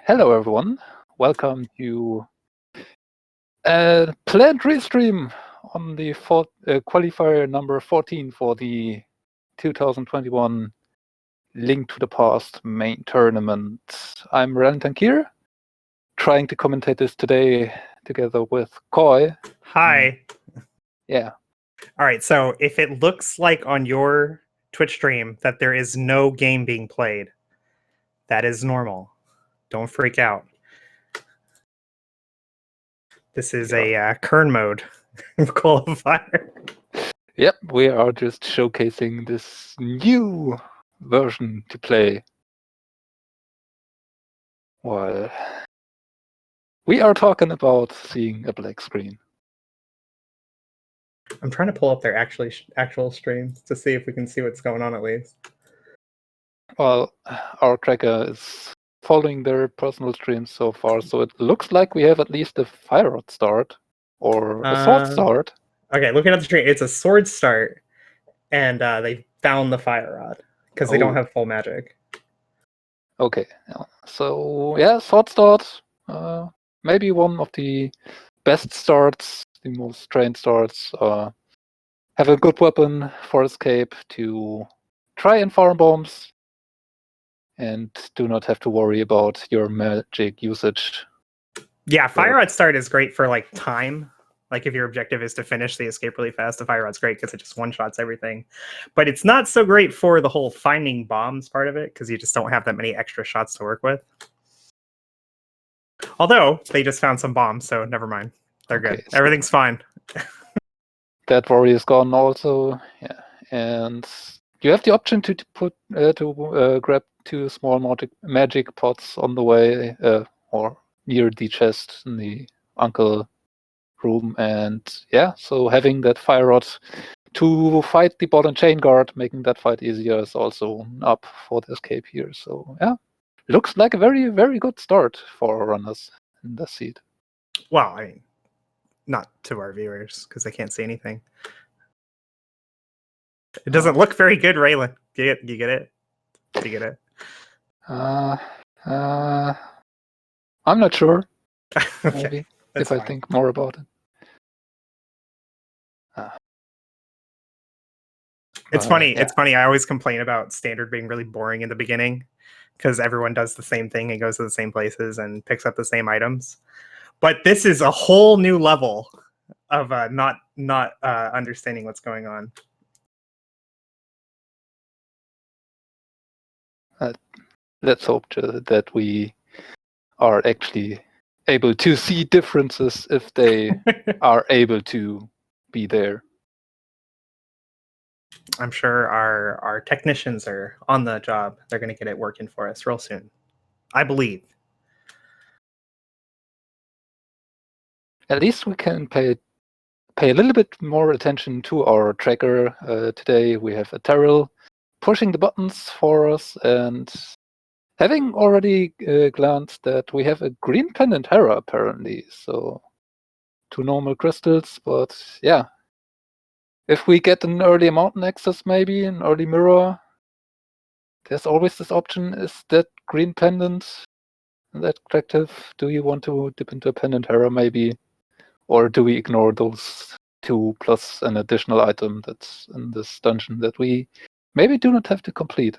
Hello, everyone. Welcome to a planned restream on the qualifier number 14 for the 2021 Link to the Past main tournament. I'm Ren Tankir, trying to commentate this today together with Koi. Hi. Yeah. All right, so if it looks like on your Twitch stream that there is no game being played, that is normal. Don't freak out. This is a kern mode of Qualifier. Yep, we are just showcasing this new version to play. While we are talking about seeing a black screen. I'm trying to pull up their actual stream to see if we can see what's going on at least. Well, our tracker is following their personal streams so far, so it looks like we have at least a fire rod start or a sword start. Okay, looking at the stream, it's a sword start, and they found the fire rod because they don't have full magic. Okay, so yeah, sword start. Maybe one of the best starts, the most trained starts. Have a good weapon for escape to try and farm bombs, and do not have to worry about your magic usage. Yeah, fire rod start is great for like time. Like if your objective is to finish the escape really fast, the fire rod's great because it just one-shots everything. But it's not so great for the whole finding bombs part of it because you just don't have that many extra shots to work with. Although they just found some bombs, so never mind. They're good. So everything's fine. That worry is gone also. Yeah, and you have the option to grab 2 small magic pots on the way or near the chest in the uncle room, and yeah, so having that fire rod to fight the bot and chain guard, making that fight easier, is also up for the escape here. So yeah, looks like a very, very good start for runners in the seed. Well, I mean, not to our viewers because they can't see anything. It doesn't look very good, Raylan. You get it? Do you get it? I'm not sure. Okay, maybe if I think more about it. It's funny. Yeah. It's funny. I always complain about standard being really boring in the beginning because everyone does the same thing and goes to the same places and picks up the same items. But this is a whole new level of not understanding what's going on. Let's hope that we are actually able to see differences if they are able to be there. I'm sure our technicians are on the job. They're going to get it working for us real soon. I believe. At least we can pay a little bit more attention to our tracker. Today we have a Terrell pushing the buttons for us, and having already glanced that we have a green pendant Hera apparently, so 2 normal crystals, but yeah. If we get an early mountain access, maybe an early mirror, there's always this option. Is that green pendant that attractive? Do you want to dip into a pendant Hera maybe? Or do we ignore those 2 plus an additional item that's in this dungeon that we maybe do not have to complete?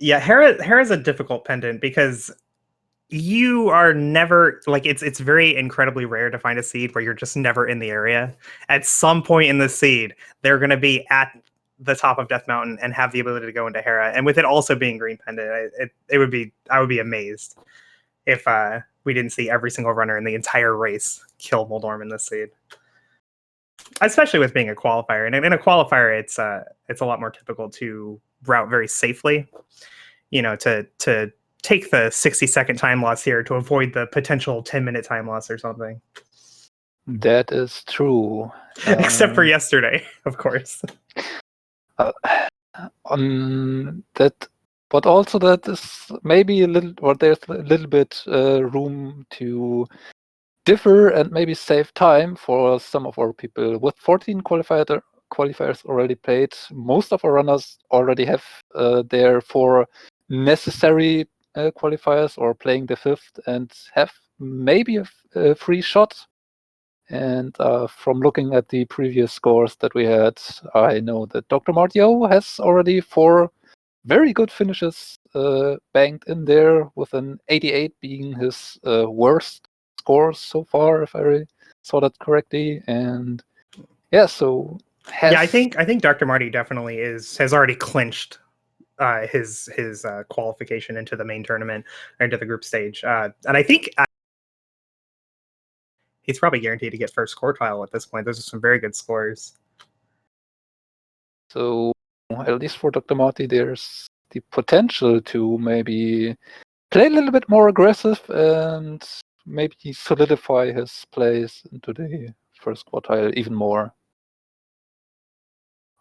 Yeah, Hera's a difficult pendant because you are never, like, it's very incredibly rare to find a seed where you're just never in the area. At some point in the seed, they're going to be at the top of Death Mountain and have the ability to go into Hera. And with it also being green pendant, I would be amazed if we didn't see every single runner in the entire race kill Moldorm in this seed. Especially with being a qualifier. And in a qualifier, it's a lot more typical to route very safely. You know, to take the 60-second time loss here to avoid the potential 10-minute time loss or something. That is true. Except for yesterday, of course. On that, but also that is maybe a little, or there's a little bit room to differ and maybe save time for some of our people. With 14 qualifiers already played, most of our runners already have their 4 necessary qualifiers or playing the 5th and have maybe a free shot. And from looking at the previous scores that we had, I know that Dr. Martio has already 4 very good finishes banked in there, with an 88 being his worst score so far, if I saw that correctly. And yeah, so I think Dr. Marty definitely has already clinched his qualification into the main tournament or into the group stage, and I think he's probably guaranteed to get first quartile at this point. Those are some very good scores. So at least for Dr. Marty, there's the potential to maybe play a little bit more aggressive and maybe solidify his place into the first quartile even more. On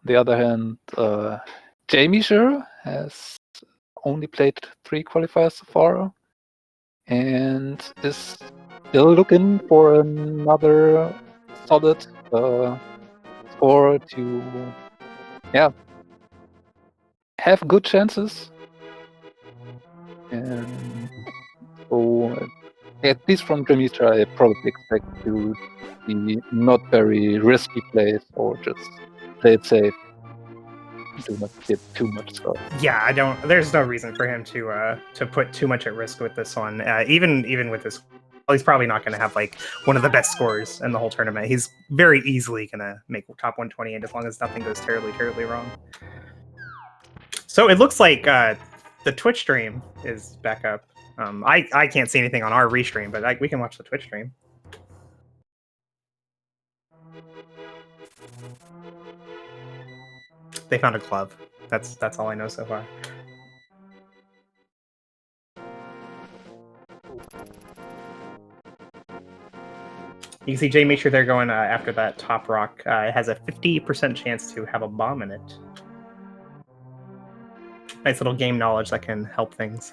the other hand, jmeasher has only played 3 qualifiers so far and is still looking for another solid score to have good chances. And so at least from jmeasher, I probably expect to be not very risky plays, or just play it safe. Do not get too much stuff. Yeah, there's no reason for him to put too much at risk with this one. Even with this, he's probably not going to have like one of the best scores in the whole tournament. He's very easily going to make top 128 as long as nothing goes terribly wrong. So it looks like the Twitch stream is back up. I can't see anything on our restream, but we can watch the Twitch stream. They found a glove. That's all I know so far. You can see jmeasher there going after that top rock. It has a 50% chance to have a bomb in it. Nice little game knowledge that can help things.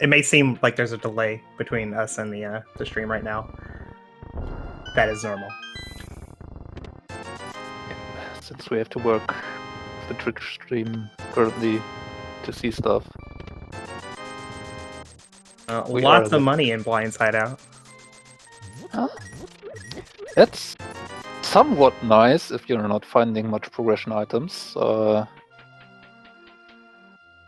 It may seem like there's a delay between us and the stream right now. That is normal. Since we have to work the Twitch stream currently to see stuff. Lots of money in Blind Hideout. Huh? That's somewhat nice if you're not finding much progression items.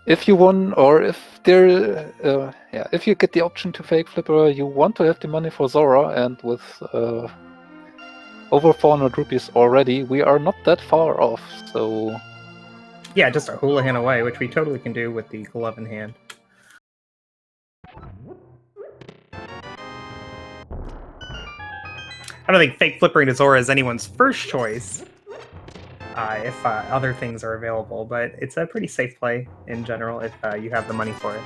If you won, or if if you get the option to fake flipper, you want to have the money for Zora, and with over 400 rupees already, we are not that far off. So yeah, just a hooligan away, which we totally can do with the glove in hand. I don't think fake flippering to Zora is anyone's first choice if other things are available, but it's a pretty safe play in general if you have the money for it.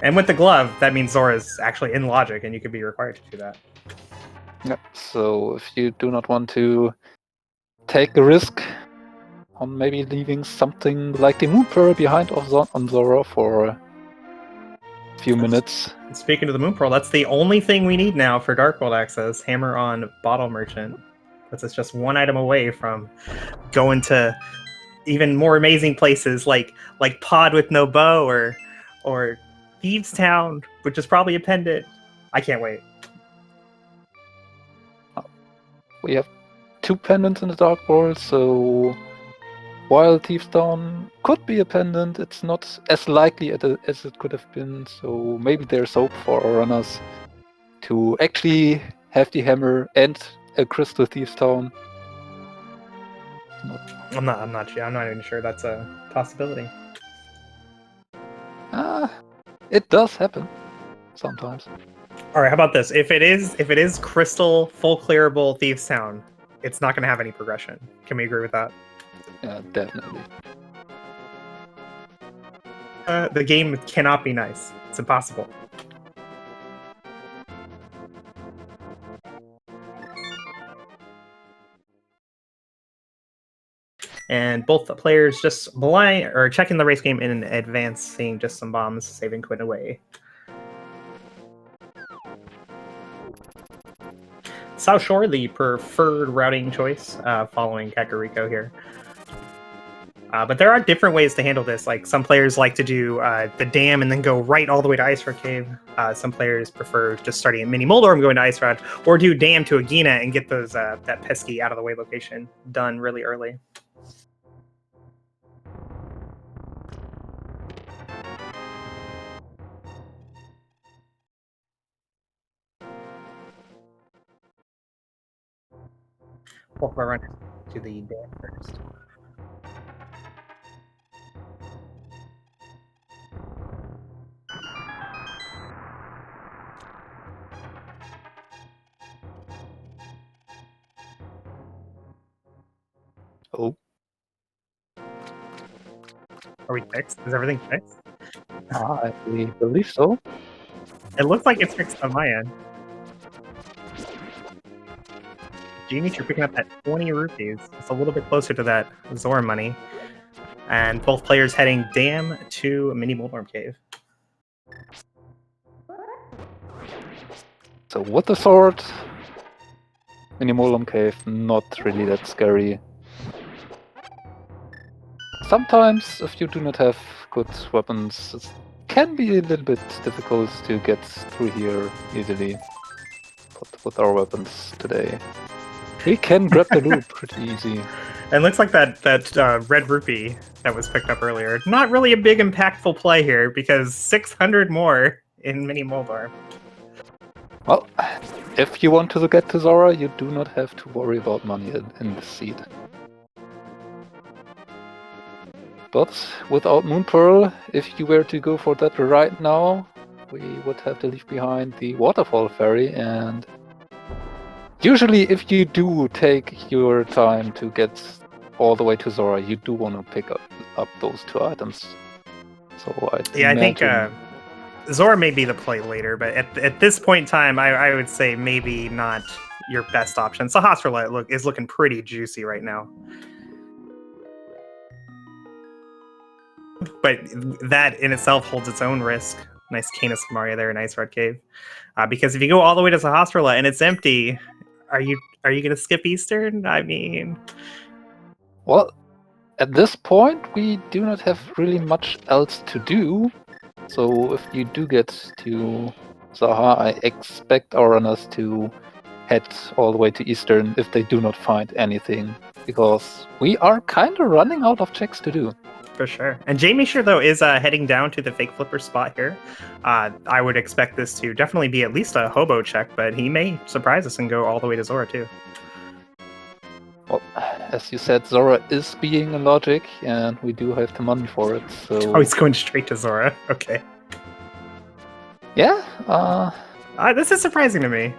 And with the glove, that means Zora is actually in logic, and you could be required to do that. yeah, so if you do not want to take a risk on maybe leaving something like the Moon Pearl behind on Zora for a few minutes. Speaking of the Moon Pearl, that's the only thing we need now for Dark World access. Hammer on Bottle Merchant. Puts us just one item away from going to even more amazing places like Pod with no bow or Thieves Town, which is probably a pendant. I can't wait. We have 2 pendants in the Dark World, so while Thieves Town could be a pendant, it's not as likely as it could have been. So maybe there's hope for our runners to actually have the hammer and a Crystal Thieves Town. I'm not even sure that's a possibility. It does happen sometimes. All right, how about this? If it is Crystal full clearable Thieves Town, it's not going to have any progression. Can we agree with that? Yeah, definitely. The game cannot be nice. It's impossible. And both the players just checking the race game in advance, seeing just some bombs, saving Quinn away. South Shore, the preferred routing choice following Kakariko here. But there are different ways to handle this. Like some players like to do the dam and then go right all the way to Ice Road Cave. Some players prefer just starting at Mini Moldor and going to Ice Road, or do dam to Agina and get those that pesky out of the way location done really early. Well, if I run to the dam first. Oh. Are we fixed? Is everything fixed? I believe so. It looks like it's fixed on my end. Genius, you're picking up that 20 rupees. It's a little bit closer to that Zora money. And both players heading dam to Mini Moldorm Cave. So with the sword, Mini Moldorm Cave, not really that scary. Sometimes, if you do not have good weapons, it can be a little bit difficult to get through here easily. But with our weapons today, we can grab the loot pretty easy. And looks like that red rupee that was picked up earlier, not really a big impactful play here because 600 more in Mini Moldor. Well, if you want to get to Zora, you do not have to worry about money in the seed. But without Moon Pearl, if you were to go for that right now, we would have to leave behind the Waterfall Ferry, and usually if you do take your time to get all the way to Zora, you do want to pick up those two items. So I think Zora may be the play later, but at this point in time, I would say maybe not your best option. Sahasrara is looking pretty juicy right now. But that in itself holds its own risk. Nice Canis Maria there in Ice Road Cave. Because if you go all the way to Sahasrara and it's empty, are you going to skip Eastern? I mean... Well, at this point, we do not have really much else to do. So if you do get to Zaha, I expect our runners to head all the way to Eastern if they do not find anything. Because we are kind of running out of checks to do. For sure. And jmeasher, though, is heading down to the fake flipper spot here. I would expect this to definitely be at least a hobo check, but he may surprise us and go all the way to Zora, too. Well, as you said, Zora is being a logic, and we do have the money for it, so... Oh, he's going straight to Zora. Okay. Yeah, this is surprising to me.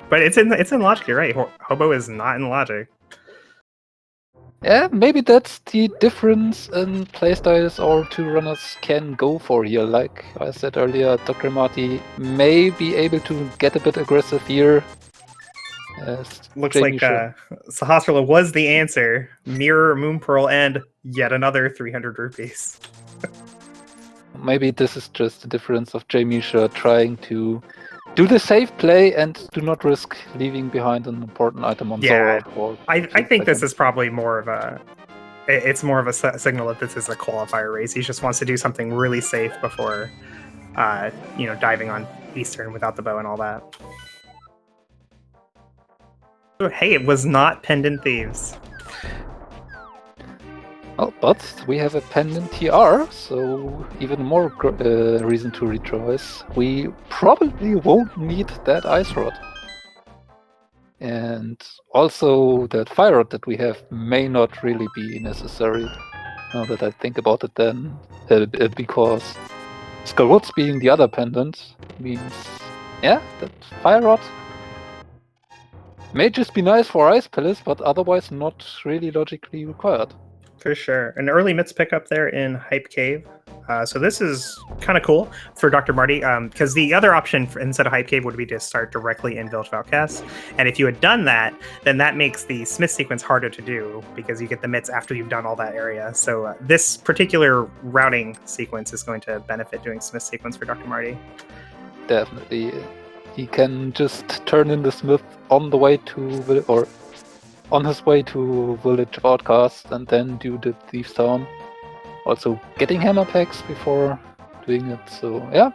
But it's in logic, you're right. Hobo is not in logic. Yeah, maybe that's the difference in playstyles our two runners can go for here. Like I said earlier, Dr. Marty may be able to get a bit aggressive here. Looks like Sahasrara was the answer. Mirror, Moon Pearl, and yet another 300 rupees. Maybe this is just the difference of jmeasher trying to do the safe play and do not risk leaving behind an important item on Zora. I think this is probably more of a... It's more of a signal that this is a qualifier race. He just wants to do something really safe before, diving on Eastern without the bow and all that. Hey, it was not Pendant Thieves. Oh, but we have a pendant TR, so even more reason to rejoice. We probably won't need that ice rod. And also that fire rod that we have may not really be necessary. Now that I think about it then, because Skullwoods being the other pendant means, yeah, that fire rod may just be nice for Ice Palace, but otherwise not really logically required. For sure. An early mitts pickup there in Hype Cave. So this is kind of cool for Dr. Marty, because the other option instead of Hype Cave would be to start directly in Village of Outcasts. And if you had done that, then that makes the Smith sequence harder to do, because you get the mitts after you've done all that area. So this particular routing sequence is going to benefit doing Smith sequence for Dr. Marty. Definitely. He can just turn in the smith on the way to or on his way to Village of Outcasts and then do the Thieves Town. Also getting hammer packs before doing it. So yeah,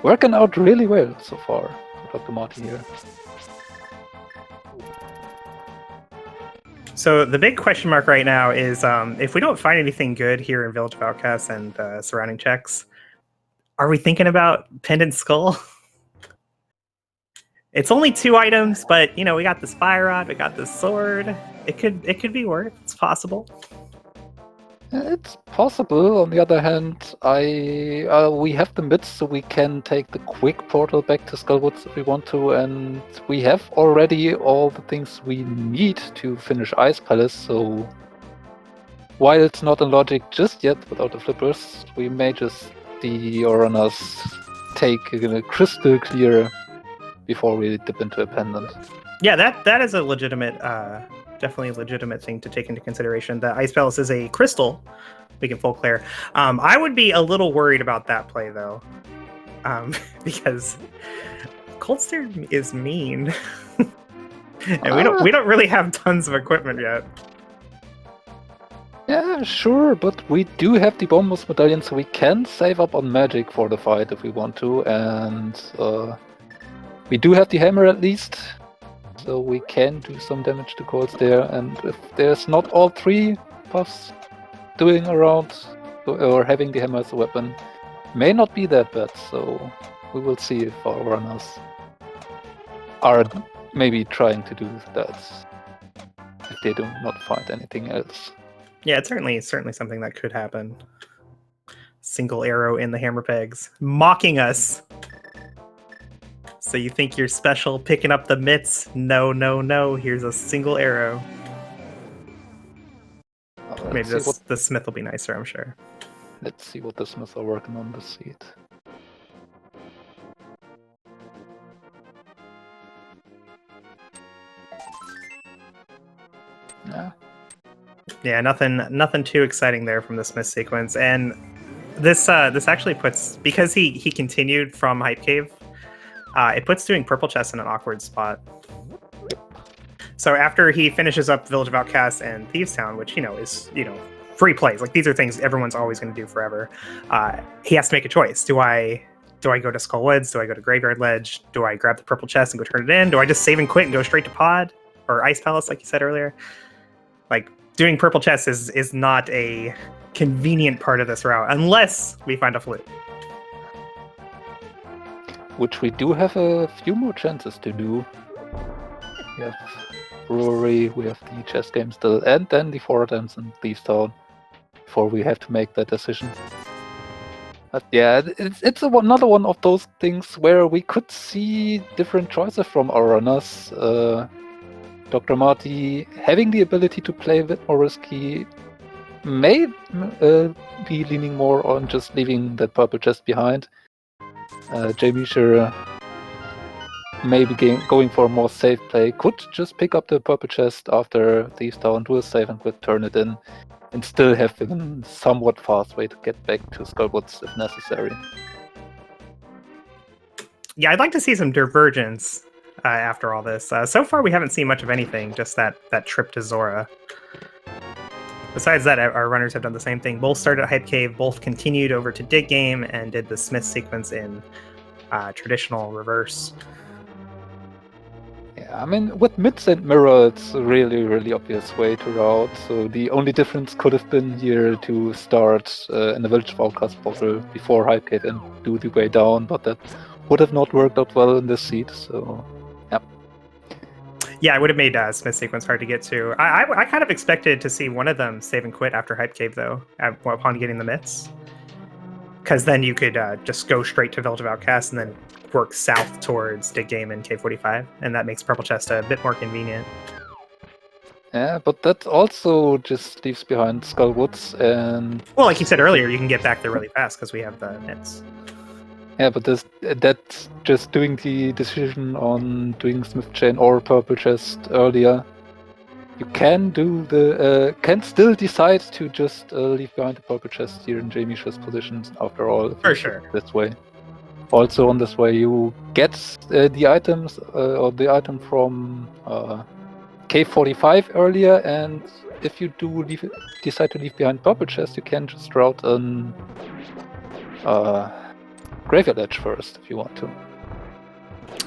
working out really well so far for Dr. Marty here. So the big question mark right now is if we don't find anything good here in Village of Outcasts and surrounding checks, are we thinking about Pendant Skull? It's only 2 items, but you know, we got this fire rod, we got this sword. It could be worth. It's possible. It's possible. On the other hand, we have the mids, so we can take the quick portal back to Skullwoods if we want to, and we have already all the things we need to finish Ice Palace. So while it's not in logic just yet without the flippers, we may just see Oranas take a crystal clear before we dip into a pendant. Yeah, that is a legitimate, definitely a legitimate thing to take into consideration. The Ice Palace is a crystal. We can full clear. I would be a little worried about that play though, because Coldstare is mean, and we don't really have tons of equipment yet. Yeah, sure, but we do have the bonus medallion, so we can save up on magic for the fight if we want to, and we do have the hammer at least, so we can do some damage to Coldstare, and if there's not all 3 buffs doing around, or having the hammer as a weapon, may not be that bad, so we will see if our runners are maybe trying to do that, if they do not find anything else. Yeah, it's certainly something that could happen. Single arrow in the hammer pegs, mocking us. So you think you're special picking up the mitts? No, no, no. Here's a single arrow. Maybe the smith will be nicer, I'm sure. Let's see what the smiths are working on this seat. Yeah. Yeah, nothing too exciting there from the smith sequence. And this actually puts, because he continued from Hype Cave, it puts doing purple chest in an awkward spot. So after he finishes up Village of Outcasts and Thieves Town, which is free plays, like these are things everyone's always going to do forever, he has to make a choice. Do I go to Skullwoods? Do I go to Graveyard Ledge? Do I grab the purple chest and go turn it in? Do I just save and quit and go straight to Pod or Ice Palace, like you said earlier? Like, doing purple chest is not a convenient part of this route unless we find a flute. Which we do have a few more chances to do. We have Brewery, we have the chess game still, and then the 4 attempts in Thieves Town before we have to make that decision. But yeah, it's another one of those things where we could see different choices from our runners. Dr. Marty, having the ability to play a bit more risky, may be leaning more on just leaving that purple chest behind. jmeasher, maybe going for a more safe play, could just pick up the purple chest after Thieves Town, do a save and quit, turn it in, and still have a somewhat fast way to get back to Skullwoods if necessary. Yeah, I'd like to see some divergence after all this. So far, we haven't seen much of anything, just that trip to Zora. Besides that, our runners have done the same thing. Both started at Hype Cave, both continued over to Dig Game, and did the Smith sequence in traditional reverse. Yeah, I mean, with Mids and Mirror, it's a really, really obvious way to route. So the only difference could have been here to start in the Village of Outcasts portal before Hype Cave and do the way down, but that would have not worked out well in this seat, so yeah. Yeah, it would have made Smith sequence hard to get to. I kind of expected to see one of them save and quit after Hype Cave, though, upon getting the mitts. Because then you could just go straight to Village of Outcasts and then work south towards Dig Game and K45, and that makes Purple Chest a bit more convenient. Yeah, but that also just leaves behind Skullwoods and... Well, like you said earlier, you can get back there really fast because we have the mitts. Yeah, but that's just doing the decision on doing Smith Chain or Purple Chest earlier. You can do can still decide to just leave behind the Purple Chest here in jmeasher's positions after all. For sure. This way. Also on this way you get the items or the item from Cave 45 earlier, and if you do decide to leave behind purple chest, you can just route an graveyard edge first if you want to.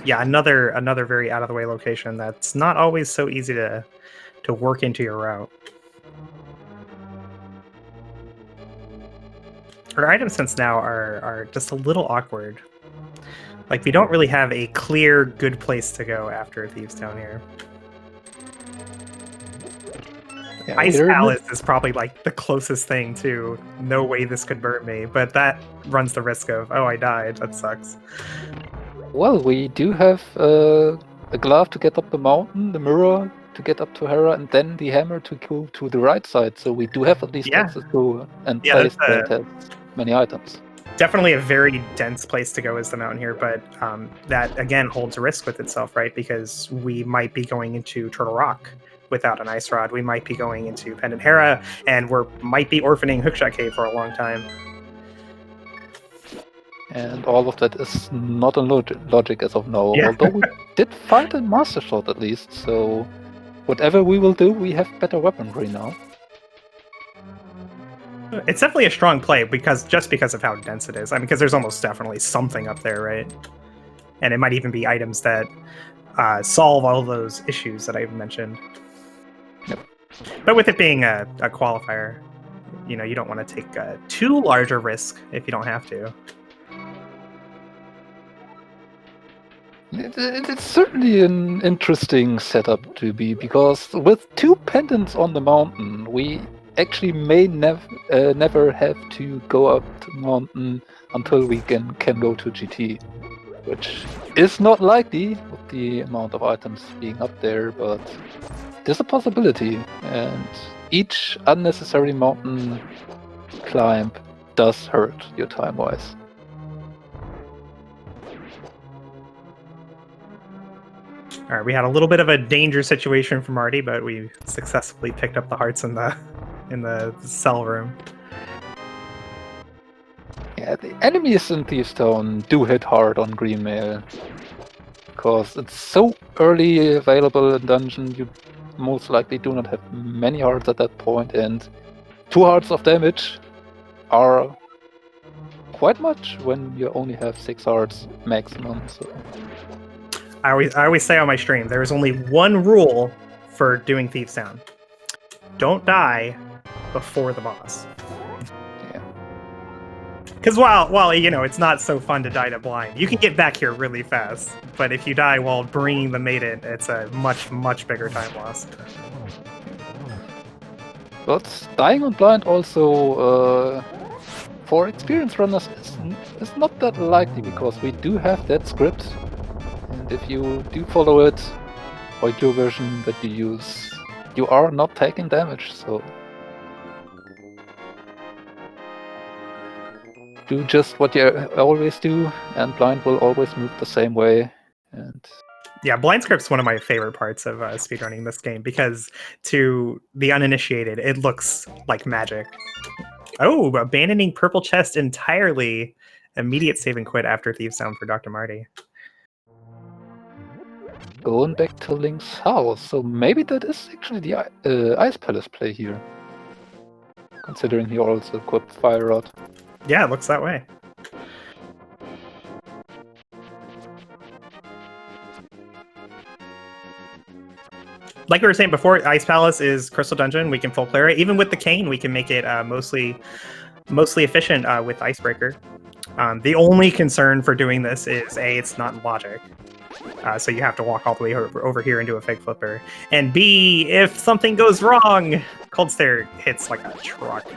Yeah, another very out of the way location that's not always so easy to work into your route. Our item sets now are just a little awkward. Like, we don't really have a clear good place to go after Thieves Town here. Yeah, Ice Palace is probably like the closest thing to no way this could burn me, but that runs the risk of, oh, I died. That sucks. Well, we do have a glove to get up the mountain, the mirror to get up to Hera, and then the hammer to go to the right side. So we do have at least access to and place that has many items. Definitely a very dense place to go is the mountain here, but that again holds a risk with itself, right? Because we might be going into Turtle Rock without an ice rod. We might be going into Pendant Hera, and might be orphaning Hookshot Cave for a long time. And all of that is not in logic as of now, Yeah. although we did find a Master Shot at least, so whatever we will do, we have better weaponry now. It's definitely a strong play just because of how dense it is. I mean, because there's almost definitely something up there, right? And it might even be items that solve all those issues that I've mentioned. Yep. But with it being a qualifier, you don't want to take too large a risk if you don't have to. It's certainly an interesting setup to be, because with 2 pendants on the mountain, we actually may never have to go up the mountain until we can go to GT, which is not likely with the amount of items being up there, but there's a possibility, and each unnecessary mountain climb does hurt your time-wise. All right, we had a little bit of a danger situation from Marty, but we successfully picked up the hearts in the cell room. Yeah, the enemies in Thieves Town do hit hard on green mail, because it's so early available in dungeon. You most likely do not have many hearts at that point, and 2 hearts of damage are quite much when you only have 6 hearts maximum. So I always say on my stream, there is only one rule for doing Thieves Town: don't die before the boss. yeah. Because while it's not so fun to die to blind, you can get back here really fast. But if you die while bringing the maiden, it's a much bigger time loss. But dying on blind also, for experienced runners, is not that likely, because we do have that script, and if you do follow it, or your version that you use, you are not taking damage, so do just what you always do, and blind will always move the same way. And yeah, blind script's one of my favorite parts of speedrunning this game, because to the uninitiated, it looks like magic. Oh, abandoning purple chest entirely. Immediate save and quit after Thieves Town for Dr. Marty. going back to Link's house, so maybe that is actually the Ice Palace play here, considering he also equipped Fire Rod. Yeah, it looks that way. Like we were saying before, Ice Palace is Crystal Dungeon. We can full clear it. Even with the cane, we can make it mostly efficient with Icebreaker. The only concern for doing this is A, it's not logic. So you have to walk all the way over here and do a fake flipper. And B, if something goes wrong, Cold Stare hits like a truck.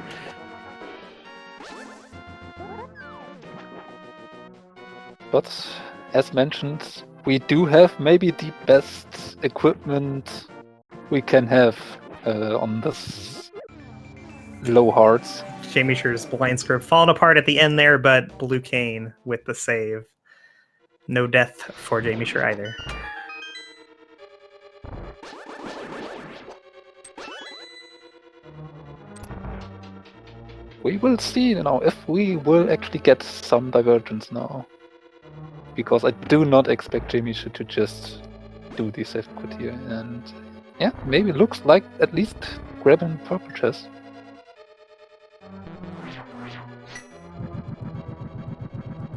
But as mentioned, we do have maybe the best equipment we can have on this low hearts. jmeasher's blind script falling apart at the end there, but Blue Cane with the save. No death for jmeasher either. We will see now if we will actually get some divergence now. because I do not expect jmeasher to just do the safe quit here. And yeah, maybe it looks like at least grabbing purple chest.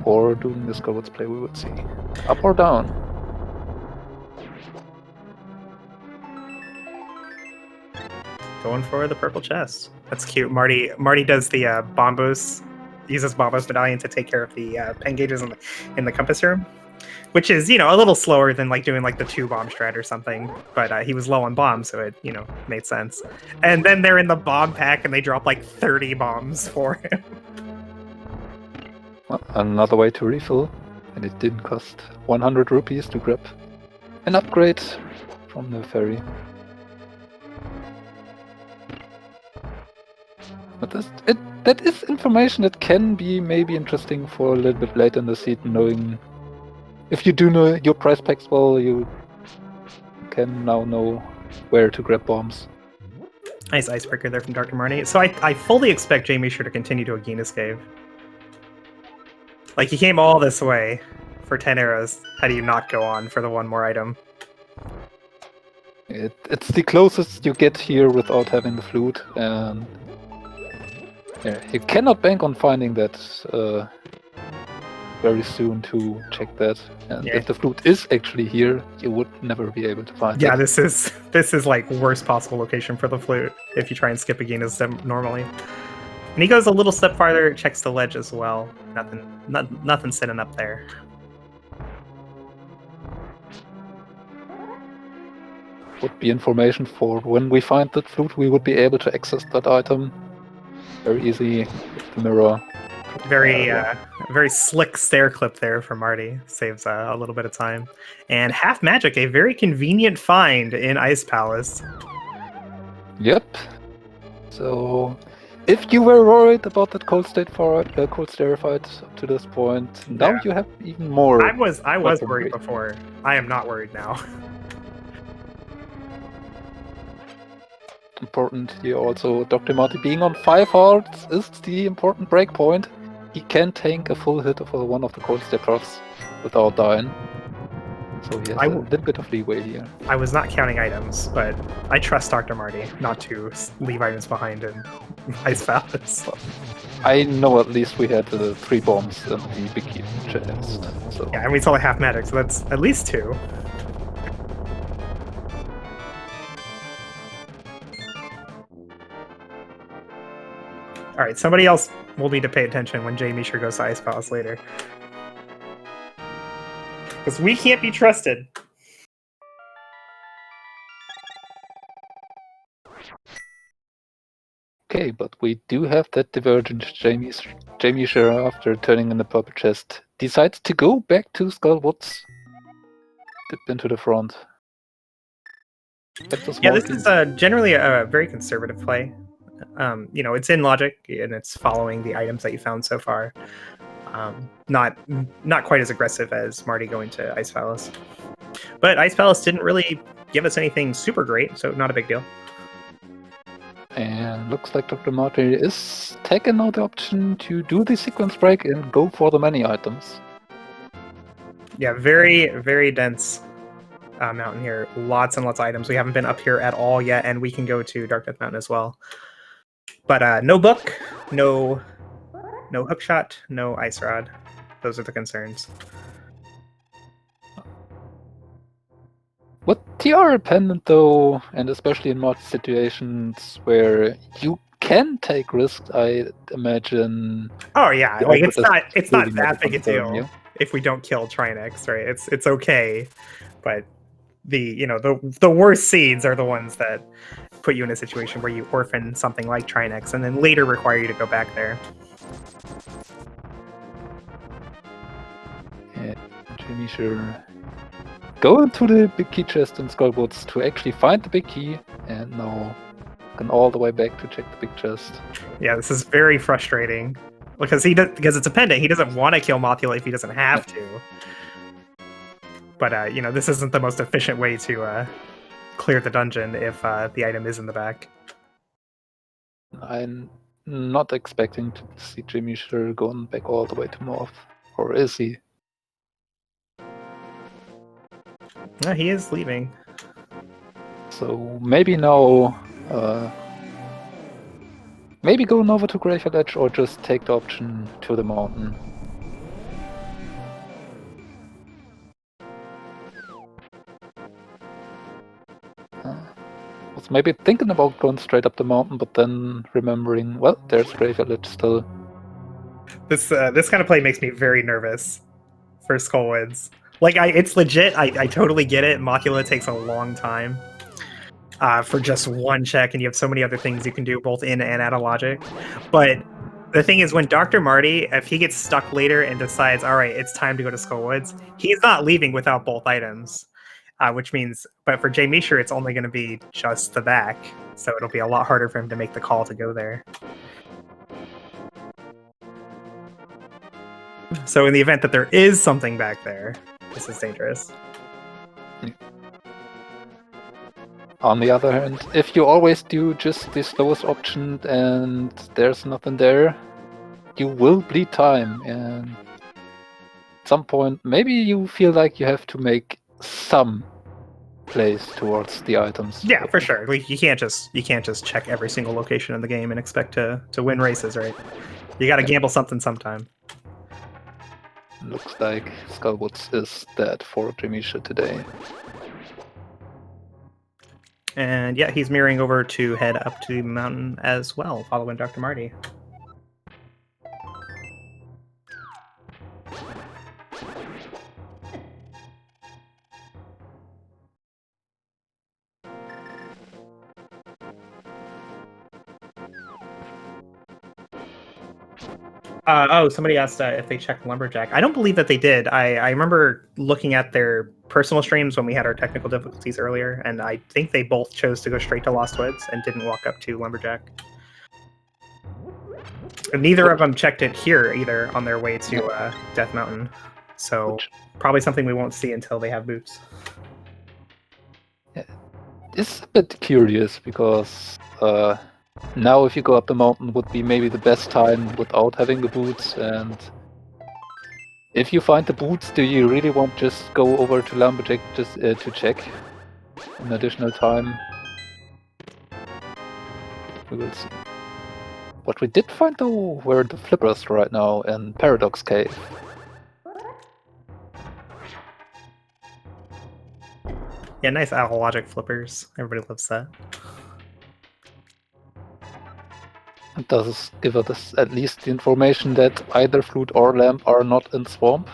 Or doing the Skullwoods play, we would see. Up or down? Going for the purple chest. That's cute. Marty does the bombos, uses bombos medallion to take care of the pen gauges in the compass room, which is, you know, a little slower than like doing like the 2 bomb strat or something. But he was low on bombs, so it, you know, made sense. And then they're in the bomb pack and they drop like 30 bombs for him. Well, another way to refill, and it didn't cost 100 rupees to grab an upgrade from the ferry. But that is information that can be maybe interesting for a little bit later in the season, knowing if you do know your price packs well, you can now know where to grab bombs. Nice icebreaker there from Dr. Marty. So I fully expect jmeasher to continue to Agina's Cave. Like, he came all this way for 10 arrows. How do you not go on for the 1 more item? It's the closest you get here without having the flute, and yeah, you cannot bank on finding that very soon to check that. And Yeah. if the flute is actually here, you would never be able to find it. Yeah, this is like worst possible location for the flute if you try and skip Agina's step normally. And he goes a little step farther, checks the ledge as well. Nothing sitting up there. Would be information for when we find that flute, we would be able to access that item very easy with the mirror. Very slick stair clip there for Marty. Saves a little bit of time. And half magic, a very convenient find in Ice Palace. Yep. So, if you were worried about that cold stair fight up to this point, now Yeah. you have even more. I was worried before. I am not worried now. Important here also, Dr. Marty being on 5 hearts is the important breakpoint. He can tank a full hit of one of the cold steppers without dying. So he has a little bit of leeway here. I was not counting items, but I trust Dr. Marty not to leave items behind in Ice Palace. I know at least we had the 3 bombs in the big key chest. So. Yeah, and we saw a half magic, so that's at least 2. Alright, somebody else will need to pay attention when jmeasher goes to Ice Palace later. Because we can't be trusted. Okay, but we do have that divergent jmeasher after turning in the purple chest decides to go back to Skullwoods. Dip into the front. Yeah, this is generally a very conservative play. You know, it's in logic and it's following the items that you found so far. Not quite as aggressive as Marty going to Ice Palace. But Ice Palace didn't really give us anything super great, so not a big deal. And looks like Dr. Marty is taking out the option to do the sequence break and go for the many items. Yeah, very, very dense mountain here. Lots and lots of items. We haven't been up here at all yet, and we can go to Dark Death Mountain as well. But no book, no hookshot, no ice rod. Those are the concerns. With TR pendant though, and especially in multi situations where you can take risks, I imagine. Oh yeah, like it's not that big a deal if we don't kill Trinex, right? It's okay, but the worst seeds are the ones that put you in a situation where you orphan something like Trinex and then later require you to go back there. And jmeasher go to the big key chest in Skullwoods to actually find the big key, and now going all the way back to check the big chest. Yeah, this is very frustrating because it's a pendant. He doesn't want to kill Mothula if he doesn't have to. But this isn't the most efficient way to clear the dungeon if the item is in the back. I'm not expecting to see jmeasher going back all the way to north, or is he? No, he is leaving. So maybe now, maybe going over to Graveyard Edge or just take the option to the mountain. Was maybe thinking about going straight up the mountain, but then remembering, well, there's Graveyard Edge still. This kind of play makes me very nervous for Skullwoods. Like, it's legit. I totally get it. Macula takes a long time for just one check, and you have so many other things you can do both in and out of logic. But the thing is, when Dr. Marty, if he gets stuck later and decides, all right, it's time to go to Skullwoods, he's not leaving without both items. Which means, but for jmeasher, it's only going to be just the back. So it'll be a lot harder for him to make the call to go there. So in the event that there is something back there, this is dangerous. On the other hand, if you always do just the slowest option and there's nothing there, you will bleed time, and at some point maybe you feel like you have to make some plays towards the items. Yeah, for sure. Like, you can't just check every single location in the game and expect to win races, right? You got to gamble something sometime. Looks like Skullwoods is dead for jmeasher today. And yeah, he's mirroring over to head up to the mountain as well, following Dr. Marty. Oh, somebody asked if they checked Lumberjack. I don't believe that they did. I remember looking at their personal streams when we had our technical difficulties earlier, and I think they both chose to go straight to Lost Woods and didn't walk up to Lumberjack. And neither of them checked it here either on their way to Death Mountain. So probably something we won't see until they have boots. Yeah. It's a bit curious because now if you go up the mountain would be maybe the best time without having the boots, and if you find the boots, do you really want just go over to Lumberjack just to check an additional time? We will see. What we did find though were the flippers right now in Paradox Cave. Yeah, nice logic flippers. Everybody loves that. It does give us at least the information that either Flute or Lamp are not in Swamp.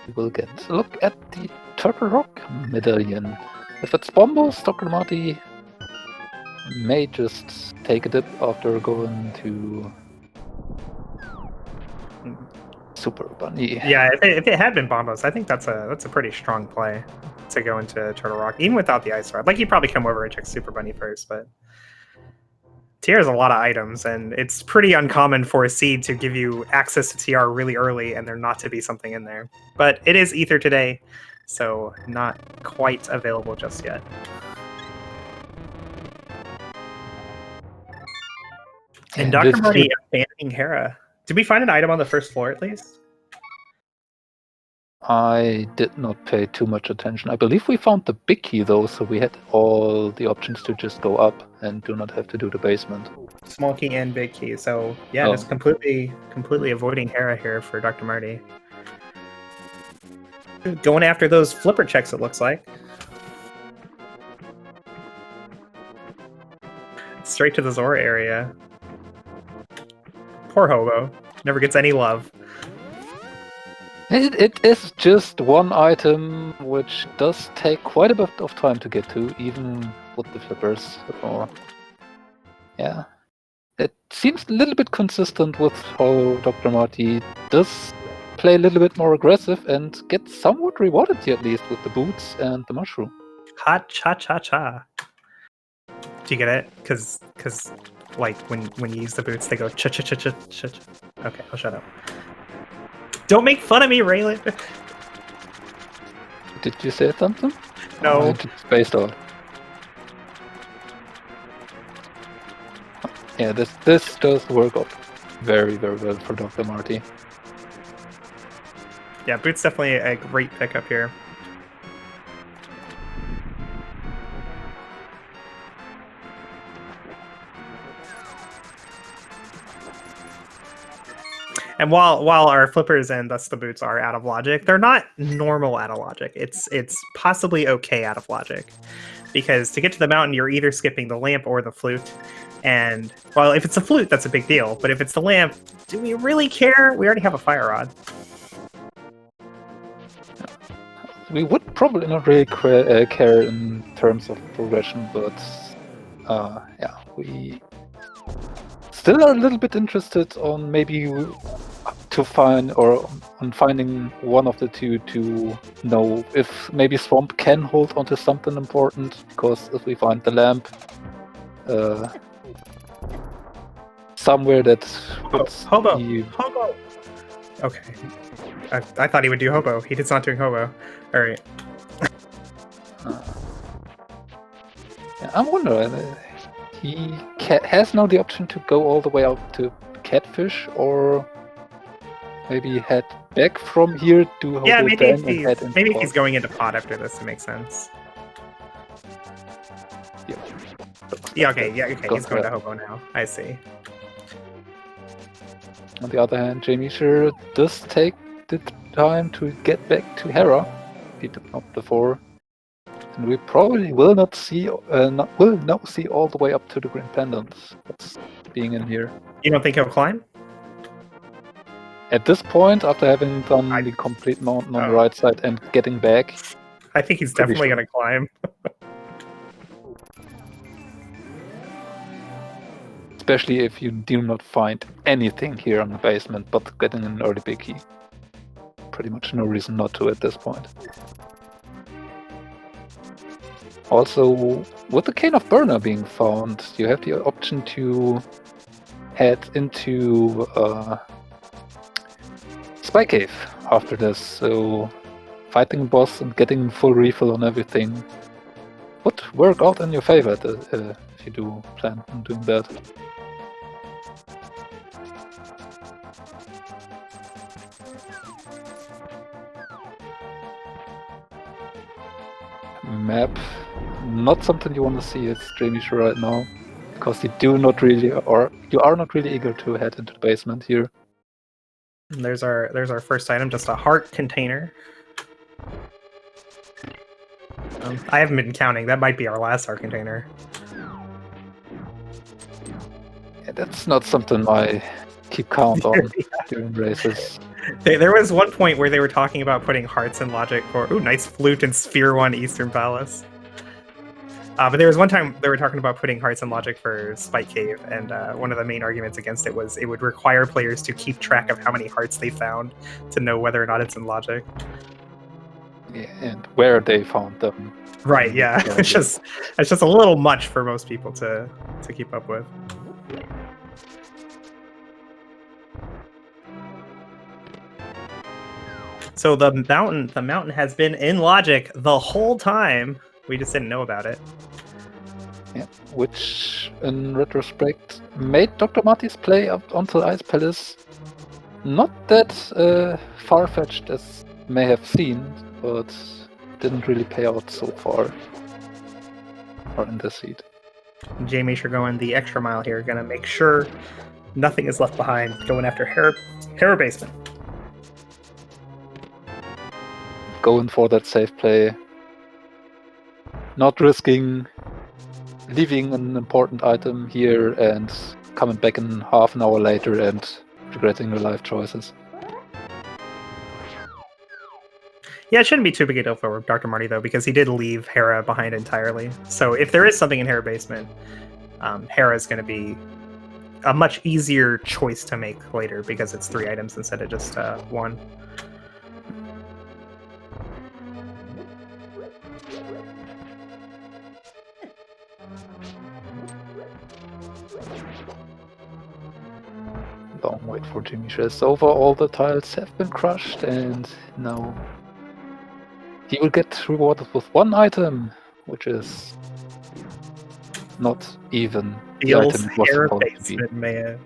We will get a look at the Turtle Rock medallion. If it's Bombos, Dr. Marty may just take a dip after going to Super Bunny. Yeah, if it had been Bombos, I think that's a pretty strong play to go into Turtle Rock, even without the Ice Rod. Like, you'd probably come over and check Super Bunny first, but TR has a lot of items, and it's pretty uncommon for a seed to give you access to TR really early and there not to be something in there. But it is Ether today, so not quite available just yet. And Dr. Marty abandoning Hera. Did we find an item on the first floor at least? I did not pay too much attention. I believe we found the big key though, so we had all the options to just go up and do not have to do the basement. Small key and big key. So yeah, just completely avoiding Hera here for Dr. Marty. Going after those flipper checks, it looks like. Straight to the Zora area. Poor Hobo. Never gets any love. It is just one item which does take quite a bit of time to get to, even with the flippers. So, yeah. It seems a little bit consistent with how Dr. Marty does play a little bit more aggressive and get somewhat rewarded here, at least with the boots and the mushroom. Hot cha cha cha. Do you get it? Because like when you use the boots, they go cha cha cha cha cha. Okay, I'll shut up. Don't make fun of me, Raylan. Did you say something? No. I just spaced out. Yeah, this does work out very, very well for Dr. Marty. Yeah, Boot's definitely a great pickup here. And while our flippers and thus the Boots are out of logic, they're not normal out of logic. It's possibly okay out of logic. Because to get to the mountain, you're either skipping the lamp or the flute. And, well, if it's a flute, that's a big deal. But if it's the lamp, do we really care? We already have a fire rod. We would probably not really care in terms of progression, but yeah, we still are a little bit interested on maybe to find or on finding one of the two to know if maybe Swamp can hold onto something important, because if we find the lamp somewhere that would Hobo. be... Hobo. Okay. I thought he would do hobo. He did not doing hobo. All right. Yeah, I wonder. He has now the option to go all the way out to Catfish, or maybe head back from here, do hobo Yeah, maybe then, and head into maybe if pod. he's going into pod after this, it makes sense. Yeah. Yeah. Okay. Yeah. Okay. He's going to hobo now. I see. On the other hand, jmeasher does take the time to get back to Hera. He did not before, and we probably will not see see all the way up to the Green Pendant. That's being in here. You don't think he'll climb? At this point, after having done the complete mountain on the right side and getting back, I think he's definitely going to climb. Especially if you do not find anything here on the basement but getting an early big key. Pretty much no reason not to at this point. Also, with the Cane of Burner being found, you have the option to head into Spy Cave after this, so fighting a boss and getting full refill on everything would work out in your favor if you do plan on doing that. Map, not something you want to see at jmeasher right now, because you are not really eager to head into the basement here. And there's our first item, just a heart container. I haven't been counting. That might be our last heart container. Yeah, that's not something I keep count on during races. There was one point where they were talking about putting hearts in logic for nice flute and Sphere 1 Eastern Palace. But there was one time they were talking about putting hearts in logic for Spike Cave, and one of the main arguments against it was it would require players to keep track of how many hearts they found to know whether or not it's in logic. Yeah, and where they found them. Right, yeah. It's just a little much for most people to keep up with. So the mountain has been in logic the whole time. We just didn't know about it. Yeah, which in retrospect made Dr. Marty's play up onto Ice Palace not that far-fetched as may have seemed, but didn't really pay out so far. Or in this seed. jmeasher going the extra mile here, gonna make sure nothing is left behind, going after Hera basement. Going for that safe play. Not risking leaving an important item here and coming back in half an hour later and regretting your life choices. Yeah, it shouldn't be too big a deal for Dr. Marty, though, because he did leave Hera behind entirely. So if there is something in Hera basement, Hera is going to be a much easier choice to make later because it's 3 items instead of just 1. Long wait for jmeasher is over. All the tiles have been crushed, and now he will get rewarded with 1 item, which is not even the item it was hair supposed to be. basement, man.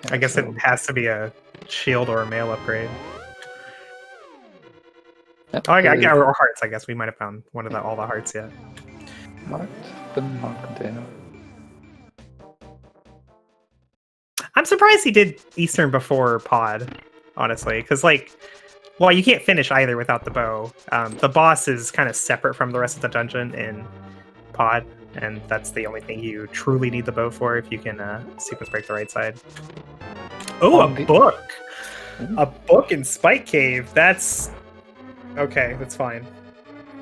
Yeah, I guess so it has to be a shield or a mail upgrade. yeah, Oh, I got or hearts. I guess we might have found one of all the hearts yet. might been one container. I'm surprised he did Eastern before Pod, honestly, because well, you can't finish either without the bow. The boss is kind of separate from the rest of the dungeon in Pod, and that's the only thing you truly need the bow for if you can sequence break the right side. Oh, a book! A book in Spike Cave. That's okay. That's fine.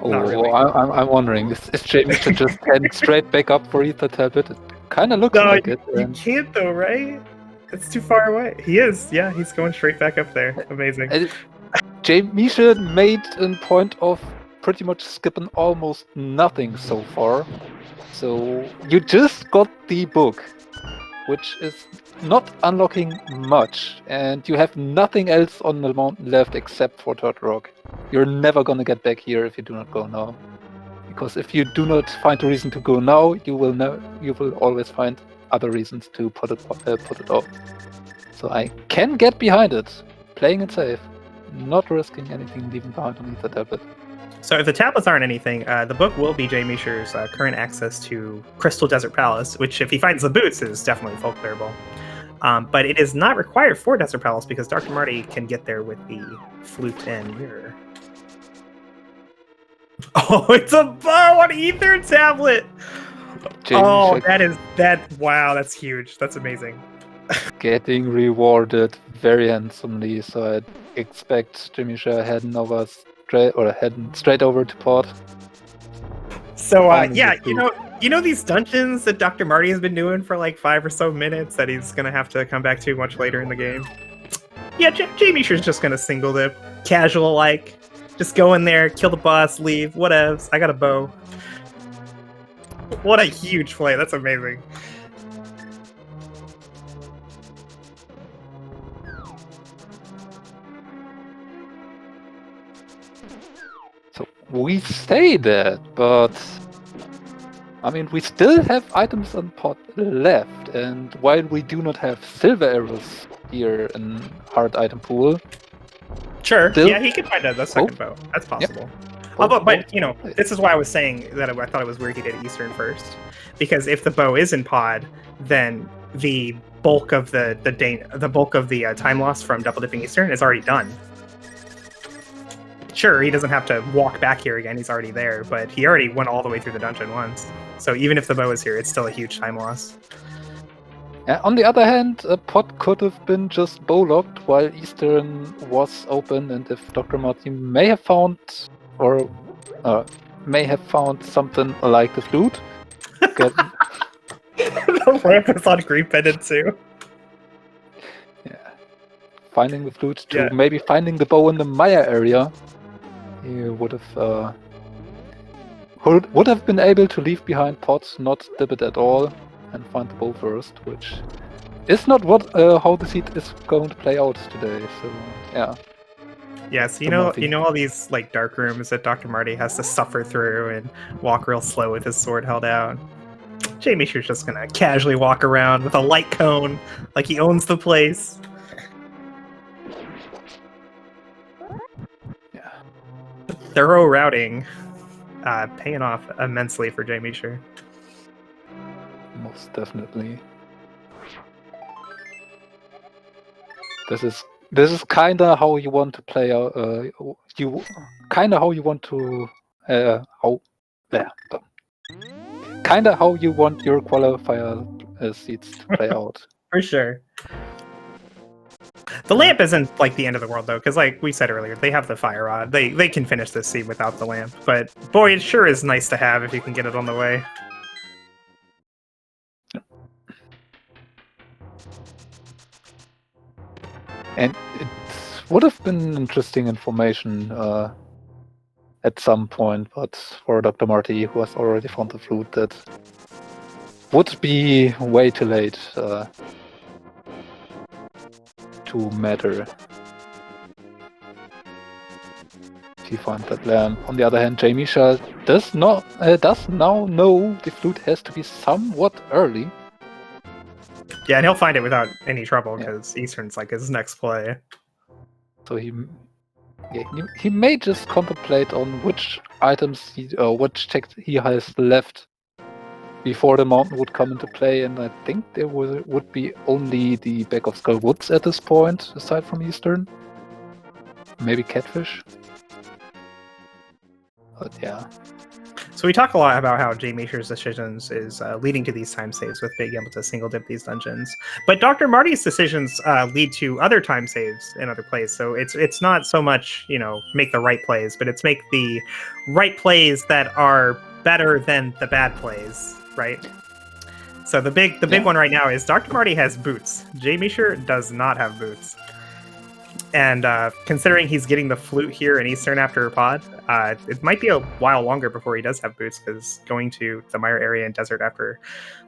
Not really. I'm wondering, is jmeasher just heading straight back up for Ether Tablet? It kind of looks like it. You can't though, right? It's too far away. He is. Yeah, he's going straight back up there. Amazing. jmeasher made a point of pretty much skipping almost nothing so far. So you just got the book, which is not unlocking much, and you have nothing else on the mountain left except for Third Rock. You're never gonna get back here if you do not go now. Because if you do not find a reason to go now, you will always find other reasons to put it off. So I can get behind it, playing it safe, not risking anything leaving behind on the tablet. So if the tablets aren't anything, the book will be jmeasher's current access to Crystal Desert Palace, which if he finds the boots is definitely full clearable. But it is not required for Desert Palace because Dr. Marty can get there with the flute and mirror. Oh, it's a bow on Ether tablet! Oh, wow, that's huge. That's amazing. Getting rewarded very handsomely, so I expect jmeasher heading straight over to port. So yeah, you know these dungeons that Dr. Marty has been doing for like 5 or so minutes that he's gonna have to come back to much later in the game. Yeah, jmeasher's just gonna single dip, casual like, just go in there, kill the boss, leave, whatevs. I got a bow. What a huge play! That's amazing. So we say that, but I mean, we still have items on pot left, and while we do not have silver arrows here in hard item pool, sure, yeah, he could find a second bow. That's possible. Yep. But you know, this is why I was saying that I thought it was weird he did Eastern first, because if the bow is in pod, then the bulk of the time loss from double dipping Eastern is already done. Sure, he doesn't have to walk back here again, he's already there, but he already went all the way through the dungeon once. So even if the bow is here, it's still a huge time loss. On the other hand, a pot could have been just bow locked while Eastern was open, and if Dr. Marty may have found something like the flute. The lamp is on green pendant too. Yeah. Finding the flute to maybe finding the bow in the Maya area. He would have been able to leave behind pots, not dip it at all, and find the bow first, which is not how the seed is going to play out today. So yeah. Yeah, so you know all these like dark rooms that Dr. Marty has to suffer through and walk real slow with his sword held out. jmeasher's just gonna casually walk around with a light cone like he owns the place. Thorough routing, paying off immensely for jmeasher. Most definitely. This is kinda how you want to play out. Kinda how you want your qualifier seeds to play out. For sure. The lamp isn't like the end of the world though, because like we said earlier, they have the fire rod. They can finish this seed without the lamp, but boy, it sure is nice to have if you can get it on the way. And it would have been interesting information at some point, but for Dr. Marty, who has already found the flute, that would be way too late to matter. he find that lamp? On the other hand, jmeasher does now know the flute has to be somewhat early. Yeah, and he'll find it without any trouble Yeah. because Eastern's like his next play. So he may just contemplate on which items which text he has left before the mountain would come into play, and I think there would be only the back of Skull Woods at this point, aside from Eastern. Maybe Catfish. But yeah. So we talk a lot about how jmeasher's decisions is leading to these time saves with being able to single dip these dungeons, but Dr. Marty's decisions lead to other time saves in other plays. So it's not so much make the right plays, but it's make the right plays that are better than the bad plays, right? So the big one right now is Dr. Marty has boots. jmeasher does not have boots. And considering he's getting the flute here in Eastern after pod, it might be a while longer before he does have boots, because going to the Mire area and desert after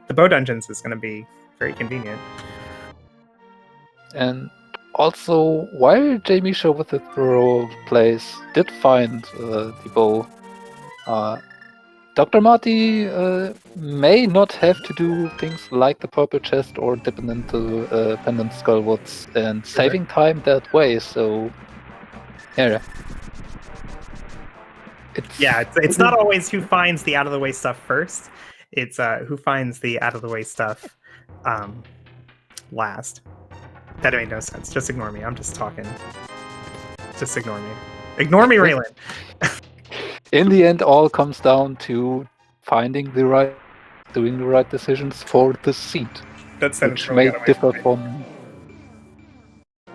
the bow dungeons is going to be very convenient. And also, while jmeasher with the throw plays did find the bow, Dr. Marty may not have to do things like the purple chest or dipping into Pendant Skullwoods and saving time that way, so yeah. It's not always who finds the out-of-the-way stuff first. It's who finds the out-of-the-way stuff last. That made no sense. Just ignore me. I'm just talking. Just ignore me. Ignore me, Raylan. In the end, all comes down to doing the right decisions for the seat, which may differ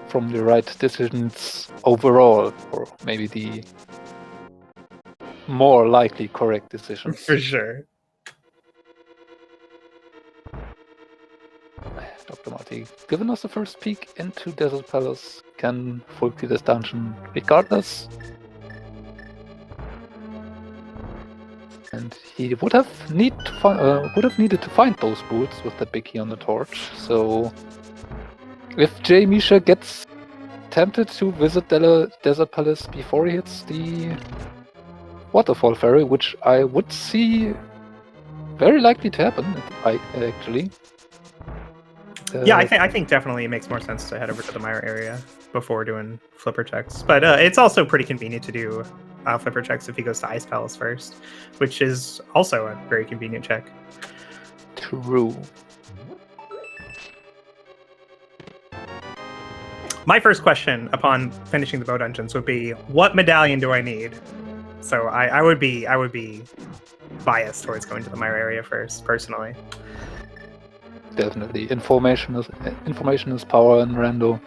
from the right decisions overall, or maybe the more likely correct decisions. For sure. Dr. Marty, giving us the first peek into Desert Palace, can fulfill this dungeon regardless. And he would have needed to find those boots with the big key on the torch. So if jmeasher gets tempted to visit Desert Palace before he hits the Waterfall Ferry, which I would see very likely to happen, actually. I think definitely it makes more sense to head over to the Mire area before doing flipper checks. But it's also pretty convenient to do flipper checks if he goes to Ice Palace first, which is also a very convenient check. True. My first question upon finishing the bow dungeons would be, what medallion do I need? So I would be biased towards going to the Mire area first, personally. Definitely. Information is power in Rando.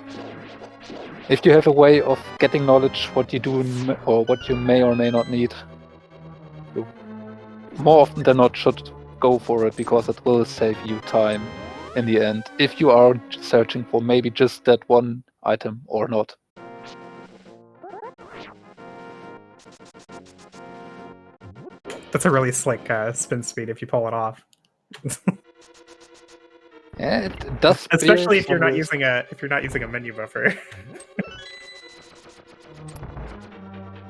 If you have a way of getting knowledge what you do or what you may or may not need, you more often than not should go for it, because it will save you time in the end, if you are searching for maybe just that one item or not. That's a really slick spin speed if you pull it off. Yeah, it does. Especially if you're not using a menu buffer.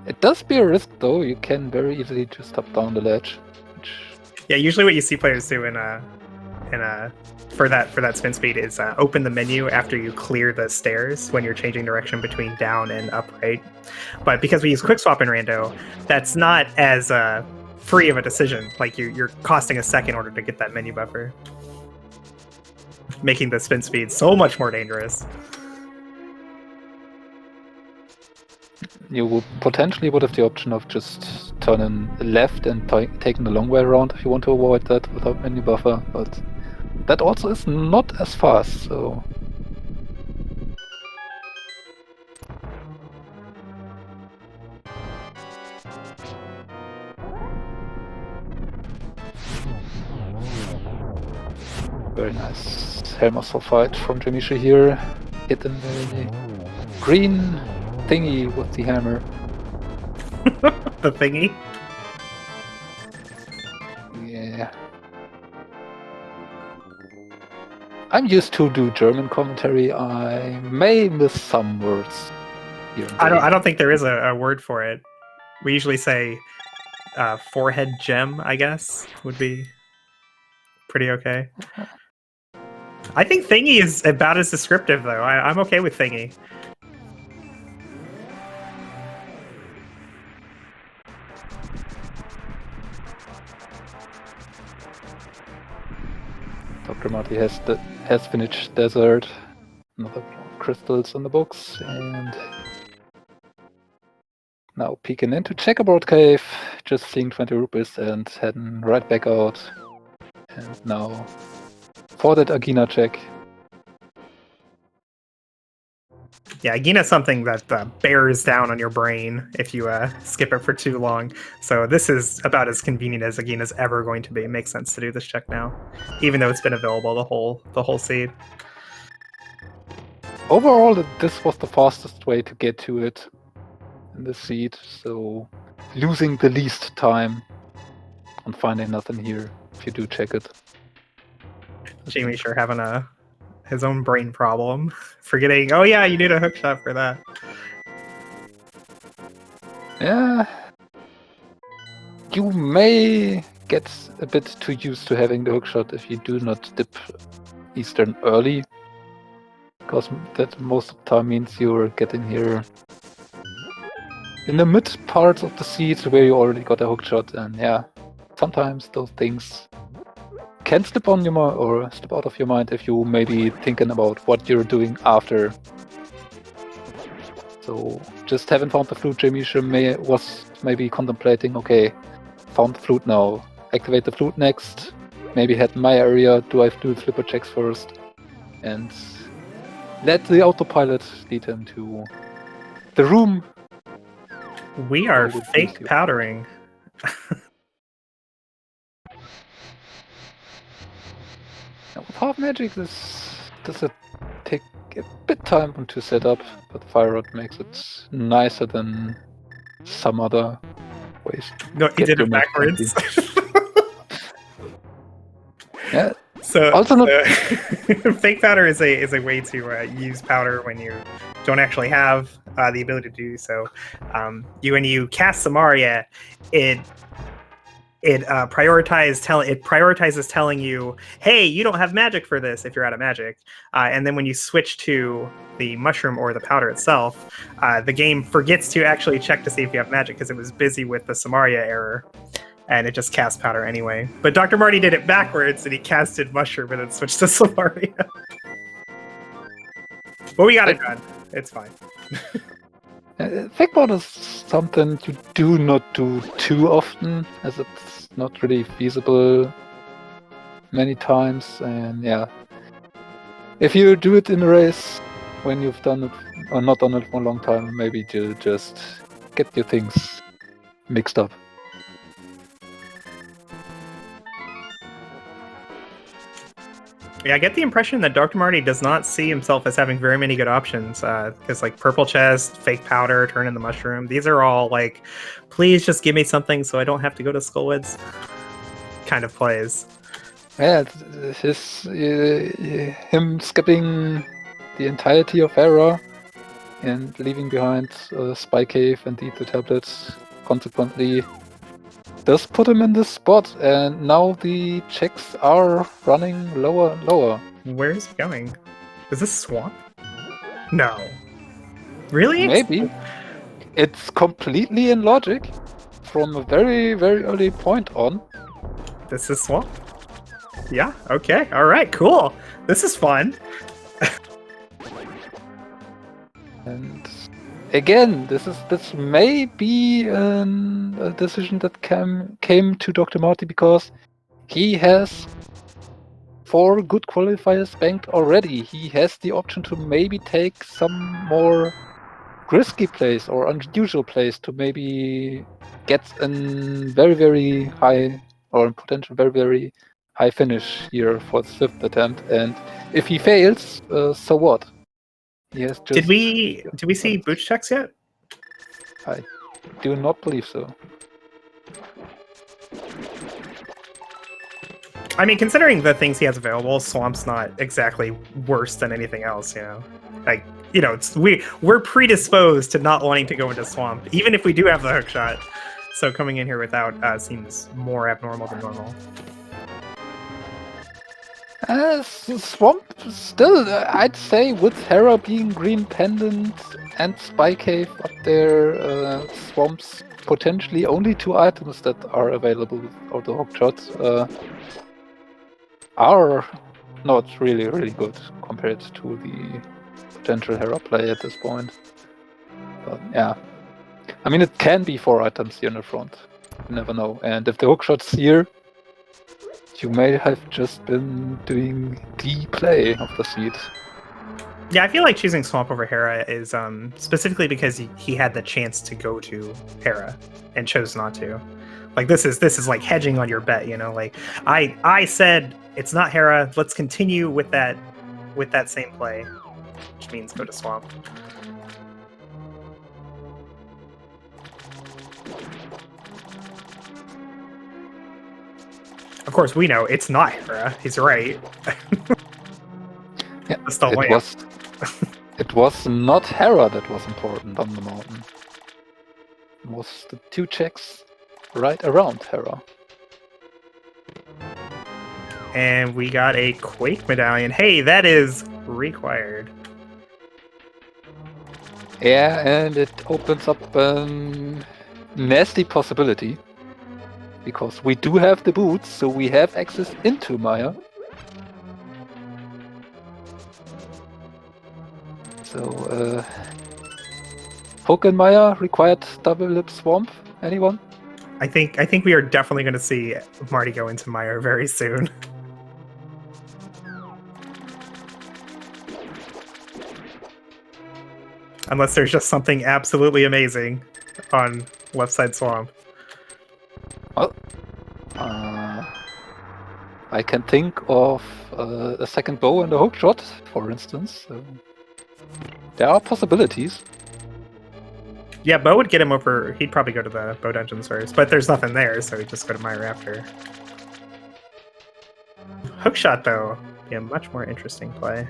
It does be a risk, though. You can very easily just hop down the ledge. Yeah, usually what you see players do for that spin speed is open the menu after you clear the stairs when you're changing direction between down and upright. But because we use quick swap in Rando, that's not as free of a decision. Like you're costing a second in order to get that menu buffer, making the spin speed so much more dangerous. You would potentially have the option of just turning left and taking the long way around if you want to avoid that without menu buffer, but that also is not as fast, so... Very nice Helmosel fight from jmeasher here. Hitting the green thingy with the hammer. The thingy? Yeah. I'm used to do German commentary. I may miss some words here and there. I don't think there is a word for it. We usually say forehead gem, I guess, would be pretty okay. I think thingy is about as descriptive, though. I'm okay with thingy. Dr. Marty has finished Desert. Another crystals in the books, and now peeking into Checkerboard Cave, just seeing 20 rupees and heading right back out. And now for that Agina check. Yeah, Agina's something that bears down on your brain if you skip it for too long. So this is about as convenient as Agina's ever going to be. It makes sense to do this check now, even though it's been available the whole seed. Overall, this was the fastest way to get to it in the seed, so losing the least time on finding nothing here if you do check it. jmeasher having his own brain problem, forgetting, oh yeah, you need a hookshot for that. Yeah, you may get a bit too used to having the hookshot if you do not dip Eastern early, because that most of the time means you're getting here in the mid parts of the seed where you already got a hookshot, and yeah, sometimes those things can slip on your mind or slip out of your mind if you may be thinking about what you're doing after. So just having found the flute, jmeasher was maybe contemplating, okay, found the flute now, activate the flute next, maybe head in my area, do I have to do flipper checks first, and let the autopilot lead him to the room. We are fake powdering. Now, with half magic, this does take a bit time to set up, but Fire Rod makes it nicer than some other ways. No, he did it backwards. Yeah. So also not fake powder is a way to use powder when you don't actually have the ability to do so. When you cast Samaria, it prioritizes telling you, hey, you don't have magic for this if you're out of magic. And then when you switch to the mushroom or the powder itself, the game forgets to actually check to see if you have magic because it was busy with the Samaria error. And it just cast powder anyway. But Dr. Marty did it backwards, and he casted mushroom and then switched to Samaria. But we got it done. It's fine. Fake powder is something you do not do too often, as it's not really feasible many times. And yeah, if you do it in a race when you've done it or not done it for a long time, maybe you just get your things mixed up. Yeah, I get the impression that Dr. Marty does not see himself as having very many good options. Because like purple chest, fake powder, turn in the mushroom, these are all like, please just give me something so I don't have to go to Skullwoods kind of plays. Yeah, him skipping the entirety of Era and leaving behind Spy Cave and the Ether tablets, consequently, does put him in this spot, and now the checks are running lower and lower. Where is he going? Is this swamp? No. Really? Maybe. It's completely in logic from a very, very early point on. This is swamp? Yeah, okay, alright, cool. This is fun. And again, this may be a decision that came to Dr. Marty because he has 4 good qualifiers banked already. He has the option to maybe take some more risky plays or unusual plays to maybe get a very, very high or potential very, very high finish here for the 5th attempt. And if he fails, so what? He has just. Did we see boots checks yet? I do not believe so. I mean, considering the things he has available, Swamp's not exactly worse than anything else, you know? Like, you know, we're predisposed to not wanting to go into swamp, even if we do have the hook shot. So coming in here without seems more abnormal than normal. Swamp still, I'd say, with Hera being green pendant and Spy Cave up there, Swamp's potentially only 2 items that are available with the hook shots are not really good compared to the potential Hera play at this point. But yeah, I mean, it can be 4 items here in the front. You never know. And if the hook shot's here, you may have just been doing the play of the seed. Yeah, I feel like choosing Swamp over Hera is specifically because he had the chance to go to Hera and chose not to. Like this is like hedging on your bet, you know. Like I said it's not Hera. Let's continue with that same play, which means go to Swamp. Of course, we know it's not Hera. He's right. Yeah, it was not Hera that was important on the mountain. It was the 2 checks right around Hera. And we got a Quake medallion. Hey, that is required. Yeah, and it opens up a nasty possibility. Because we do have the boots, so we have access into Maya. So, Hook and Maya required double lip swamp. Anyone? I think we are definitely going to see Marty go into Maya very soon. Unless there's just something absolutely amazing on left side swamp. Well, I can think of a second bow and a hook shot, for instance. So there are possibilities. Yeah, Bo would get him over. He'd probably go to the Bow Dungeons first, but there's nothing there, so he'd just go to Maya after. Hookshot, though, be a much more interesting play.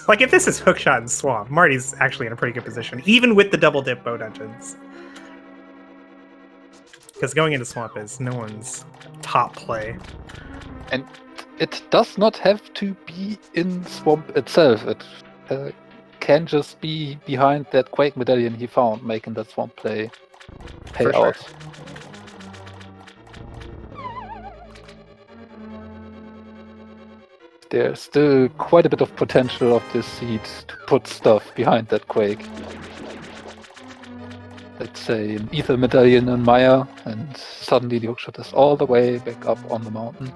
Like, if this is Hookshot and Swamp, Marty's actually in a pretty good position, even with the double dip Bow Dungeons. Because going into Swamp is no one's top play. And it does not have to be in Swamp itself. It can just be behind that Quake medallion he found, making that Swamp play pay out. Sure. There's still quite a bit of potential of this seed to put stuff behind that Quake. Let's say an Ether medallion and Maya, and suddenly the hookshot is all the way back up on the mountain.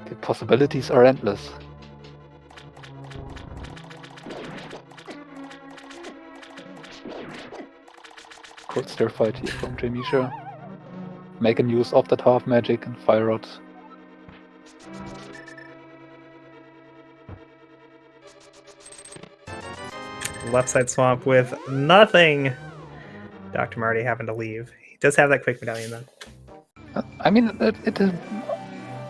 The possibilities are endless. Cold stir fight here from jmeasher. Making use of that half magic and fire rod. Left side swamp with nothing. Dr. Marty having to leave. He does have that quick medallion though. I mean,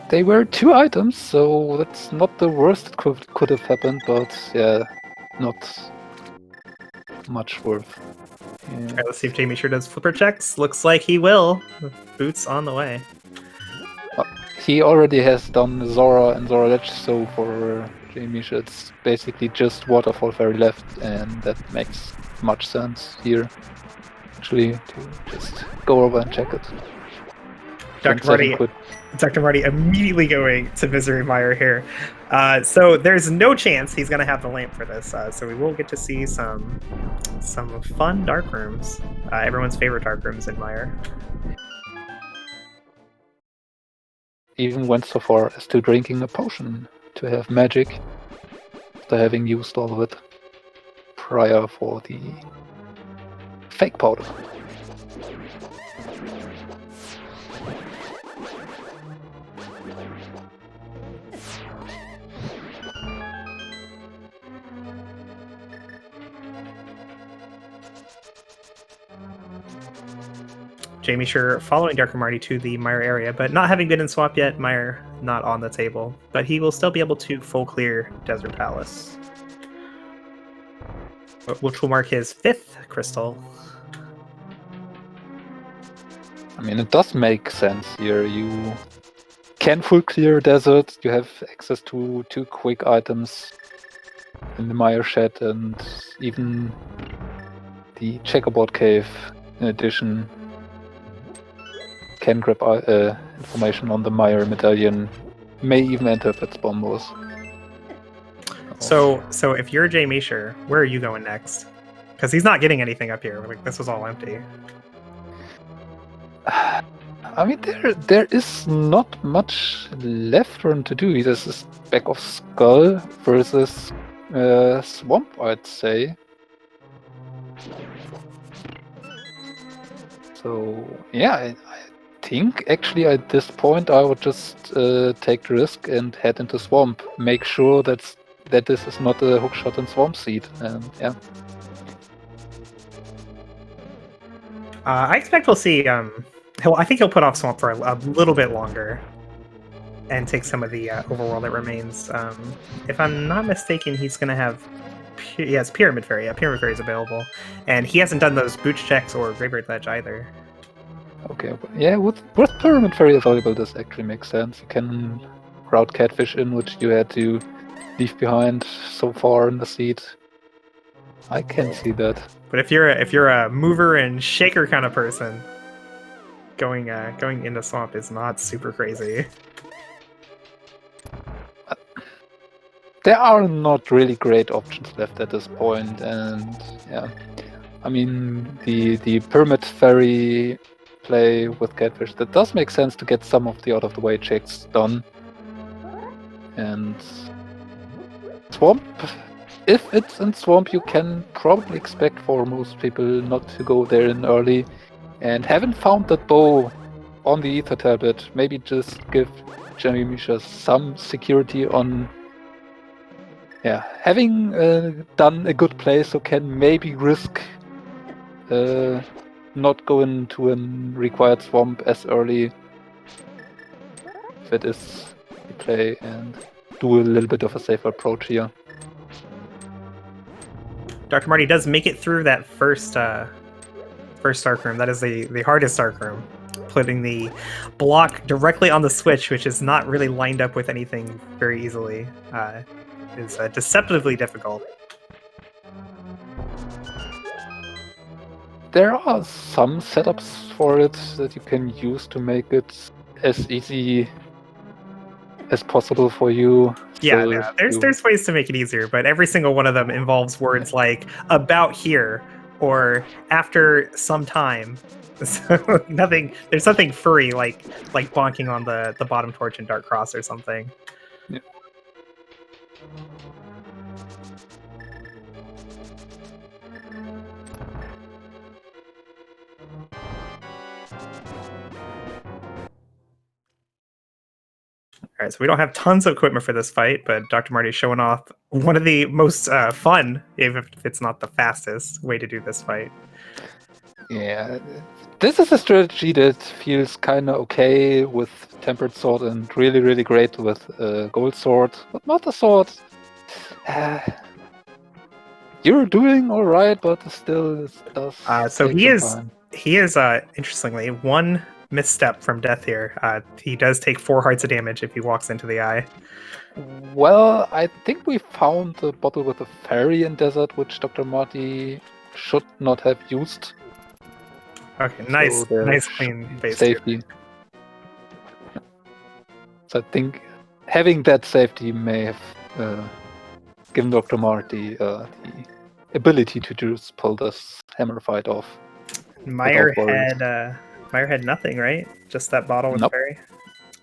they were 2 items, so that's not the worst that could have happened, but yeah, not much worth. Yeah. All right, let's see if jmeasher does flipper checks. Looks like he will. Boots on the way. He already has done Zora and Zora Ledge, so for jmeasher it's basically just Waterfall Fairy left, and that makes much sense here, actually, to just go over and check it. Dr. Marty immediately going to Misery Mire here. So there's no chance he's going to have the lamp for this, so we will get to see some fun dark rooms. Everyone's favorite dark rooms in Mire. Even went so far as to drinking a potion to have magic after having used all of it prior for the fake powder. jmeasher following Dr. Marty to the Mire area, but not having been in Swamp yet, Mire not on the table, but he will still be able to full clear Desert Palace, which will mark his 5th crystal. I mean, it does make sense here. You can full clear desert. You have access to 2 quick items in the Mire Shed and even the checkerboard cave. In addition, can grab information on the Mire medallion. May even enter if it's bombos. So if you're jmeasher, where are you going next? Because he's not getting anything up here. Like, this was all empty. I mean, there is not much left for him to do. This is Back of Skull versus Swamp, I'd say. So yeah, I think actually at this point I would just take the risk and head into Swamp. Make sure that this is not a hookshot and Swamp seed, and yeah. I expect we'll see. I think he'll put off Swamp for a little bit longer, and take some of the overworld that remains. If I'm not mistaken, he's going to have. He has Pyramid Fairy. Yeah, Pyramid Fairy is available, and he hasn't done those Booch checks or Graveyard Ledge either. Okay, yeah, with Pyramid Fairy available, this actually makes sense. You can route Catfish in, which you had to leave behind so far in the seed. I can see that. But if you're a mover and shaker kind of person, going into Swamp is not super crazy. There are not really great options left at this point, and yeah, I mean the Pyramid Fairy play with Catfish, that does make sense to get some of the out of the way checks done. And Swamp, if it's in Swamp, you can probably expect for most people not to go there in early. And haven't found that bow on the Ether tablet, maybe just give jmeasher some security on having done a good play, so can maybe risk not going to a required Swamp as early if it is the play, and do a little bit of a safer approach here. Dr. Marty does make it through that first Dark Room. That is the hardest Dark Room. Putting the block directly on the switch, which is not really lined up with anything very easily, is deceptively difficult. There are some setups for it that you can use to make it as easy as possible for you. Yeah, So yeah. There's ways to make it easier, but every single one of them involves words like "about here" or "after some time." So there's nothing furry like bonking on the bottom torch in Dark Cross or something. Yeah. All right, so we don't have tons of equipment for this fight, but Dr. Marty's showing off one of the most fun, if it's not the fastest, way to do this fight. Yeah, this is a strategy that feels kind of okay with Tempered Sword and really, really great with Gold Sword, but Master Sword. You're doing all right, but still, it does. So take he some is time. he is interestingly one misstep from death here. He does take 4 hearts of damage if he walks into the eye. Well, I think we found the bottle with the fairy in desert, which Dr. Marty should not have used. Okay, nice, So nice clean base. safety. So I think having that safety may have given Dr. Marty the ability to just pull this hammer fight off. Meyer had nothing, right? Just that bottle with Nope. fairy.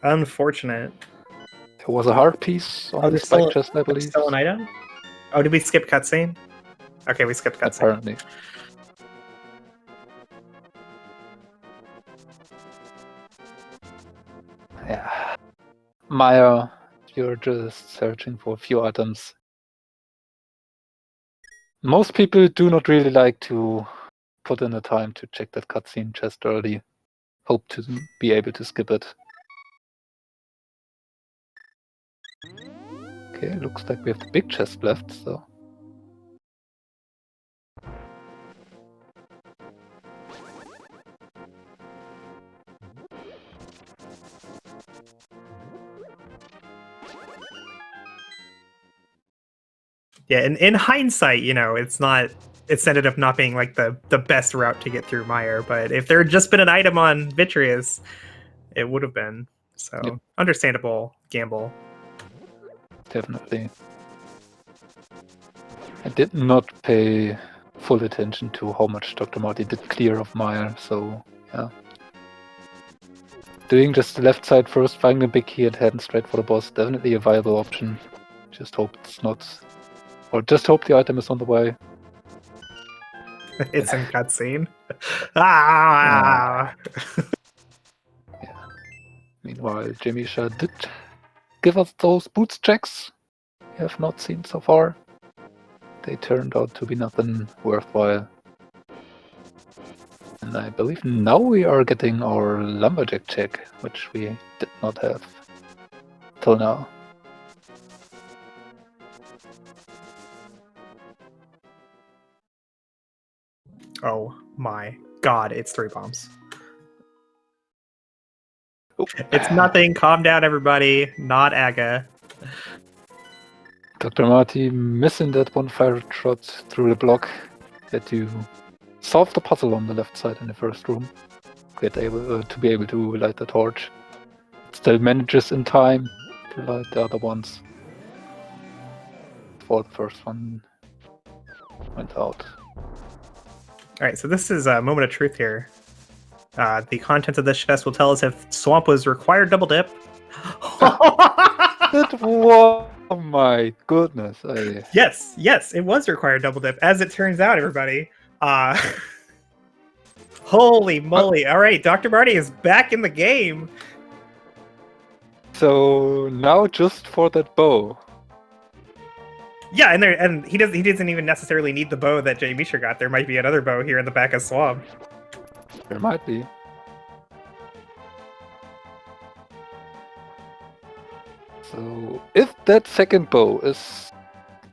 Unfortunate. There was a heart piece on the there's spike chest, I believe. Still an item? Oh, did we skip cutscene? Okay, we skipped cutscene. Apparently. Yeah. Maya, you're just searching for a few items. Most people do not really like to put in the time to check that cutscene chest early. Hope to be able to skip it. Okay, looks like we have the big chest left, so... Yeah, in hindsight, you know, it's ended up not being like the best route to get through Mire, but if there had just been an item on Vitreous, it would have been. So Yep. Understandable gamble. Definitely. I did not pay full attention to how much Dr. Marty did clear of Mire, so yeah. Doing just the left side first, finding a big key and heading straight for the boss, definitely a viable option. Just hope it's not... Or just hope the item is on the way. It's in cutscene. Ah! Yeah. Meanwhile, jmeasher did give us those boots checks we have not seen so far. They turned out to be nothing worthwhile. And I believe now we are getting our lumberjack check, which we did not have till now. Oh my god, it's 3 bombs. Oh. It's nothing. Calm down, everybody. Not Aga. Dr. Marty missing that one fire shot through the block. Had to solve the puzzle on the left side in the first room. To be able to light the torch. Still manages in time to light the other ones. Before the first one went out. Alright, so this is a moment of truth here. The contents of this chest will tell us if Swamp was required double dip. That was... Oh my goodness. Yes, it was required double dip, as it turns out, everybody. Holy moly. Alright, Dr. Marty is back in the game. So now just for that bow. Yeah, and he doesn't even necessarily need the bow that jmeasher got. There might be another bow here in the back of Swamp. There might be. So if that second bow is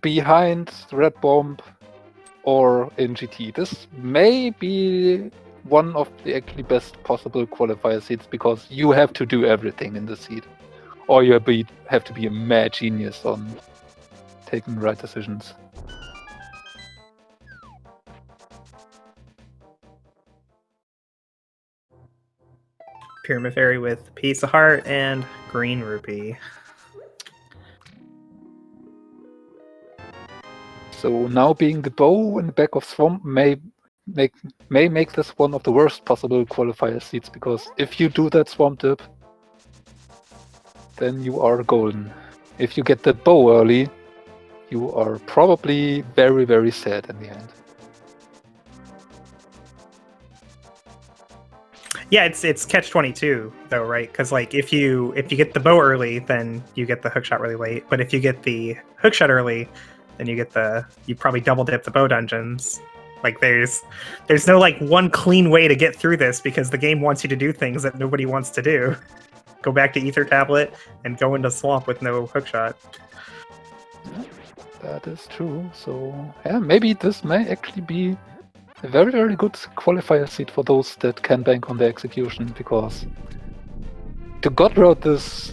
behind Red Bomb or in GT, this may be one of the actually best possible qualifier seeds, because you have to do everything in the seed. Or you have to be a mad genius on taking the right decisions. Pyramid Fairy with Piece of Heart and Green Rupee. So now being the bow in the back of Swamp may make this one of the worst possible qualifier seeds, because if you do that Swamp dip, then you are golden. If you get that bow early, you are probably very, very sad in the end. Yeah, it's catch-22 though, right? Because like if you get the bow early, then you get the hookshot really late. But if you get the hookshot early, then you probably double dip the bow dungeons. Like there's no like one clean way to get through this, because the game wants you to do things that nobody wants to do. Go back to Ether Tablet and go into Swamp with no hookshot. That is true. So yeah, maybe this may actually be a very, very good qualifier seed for those that can bank on the execution, because to God road this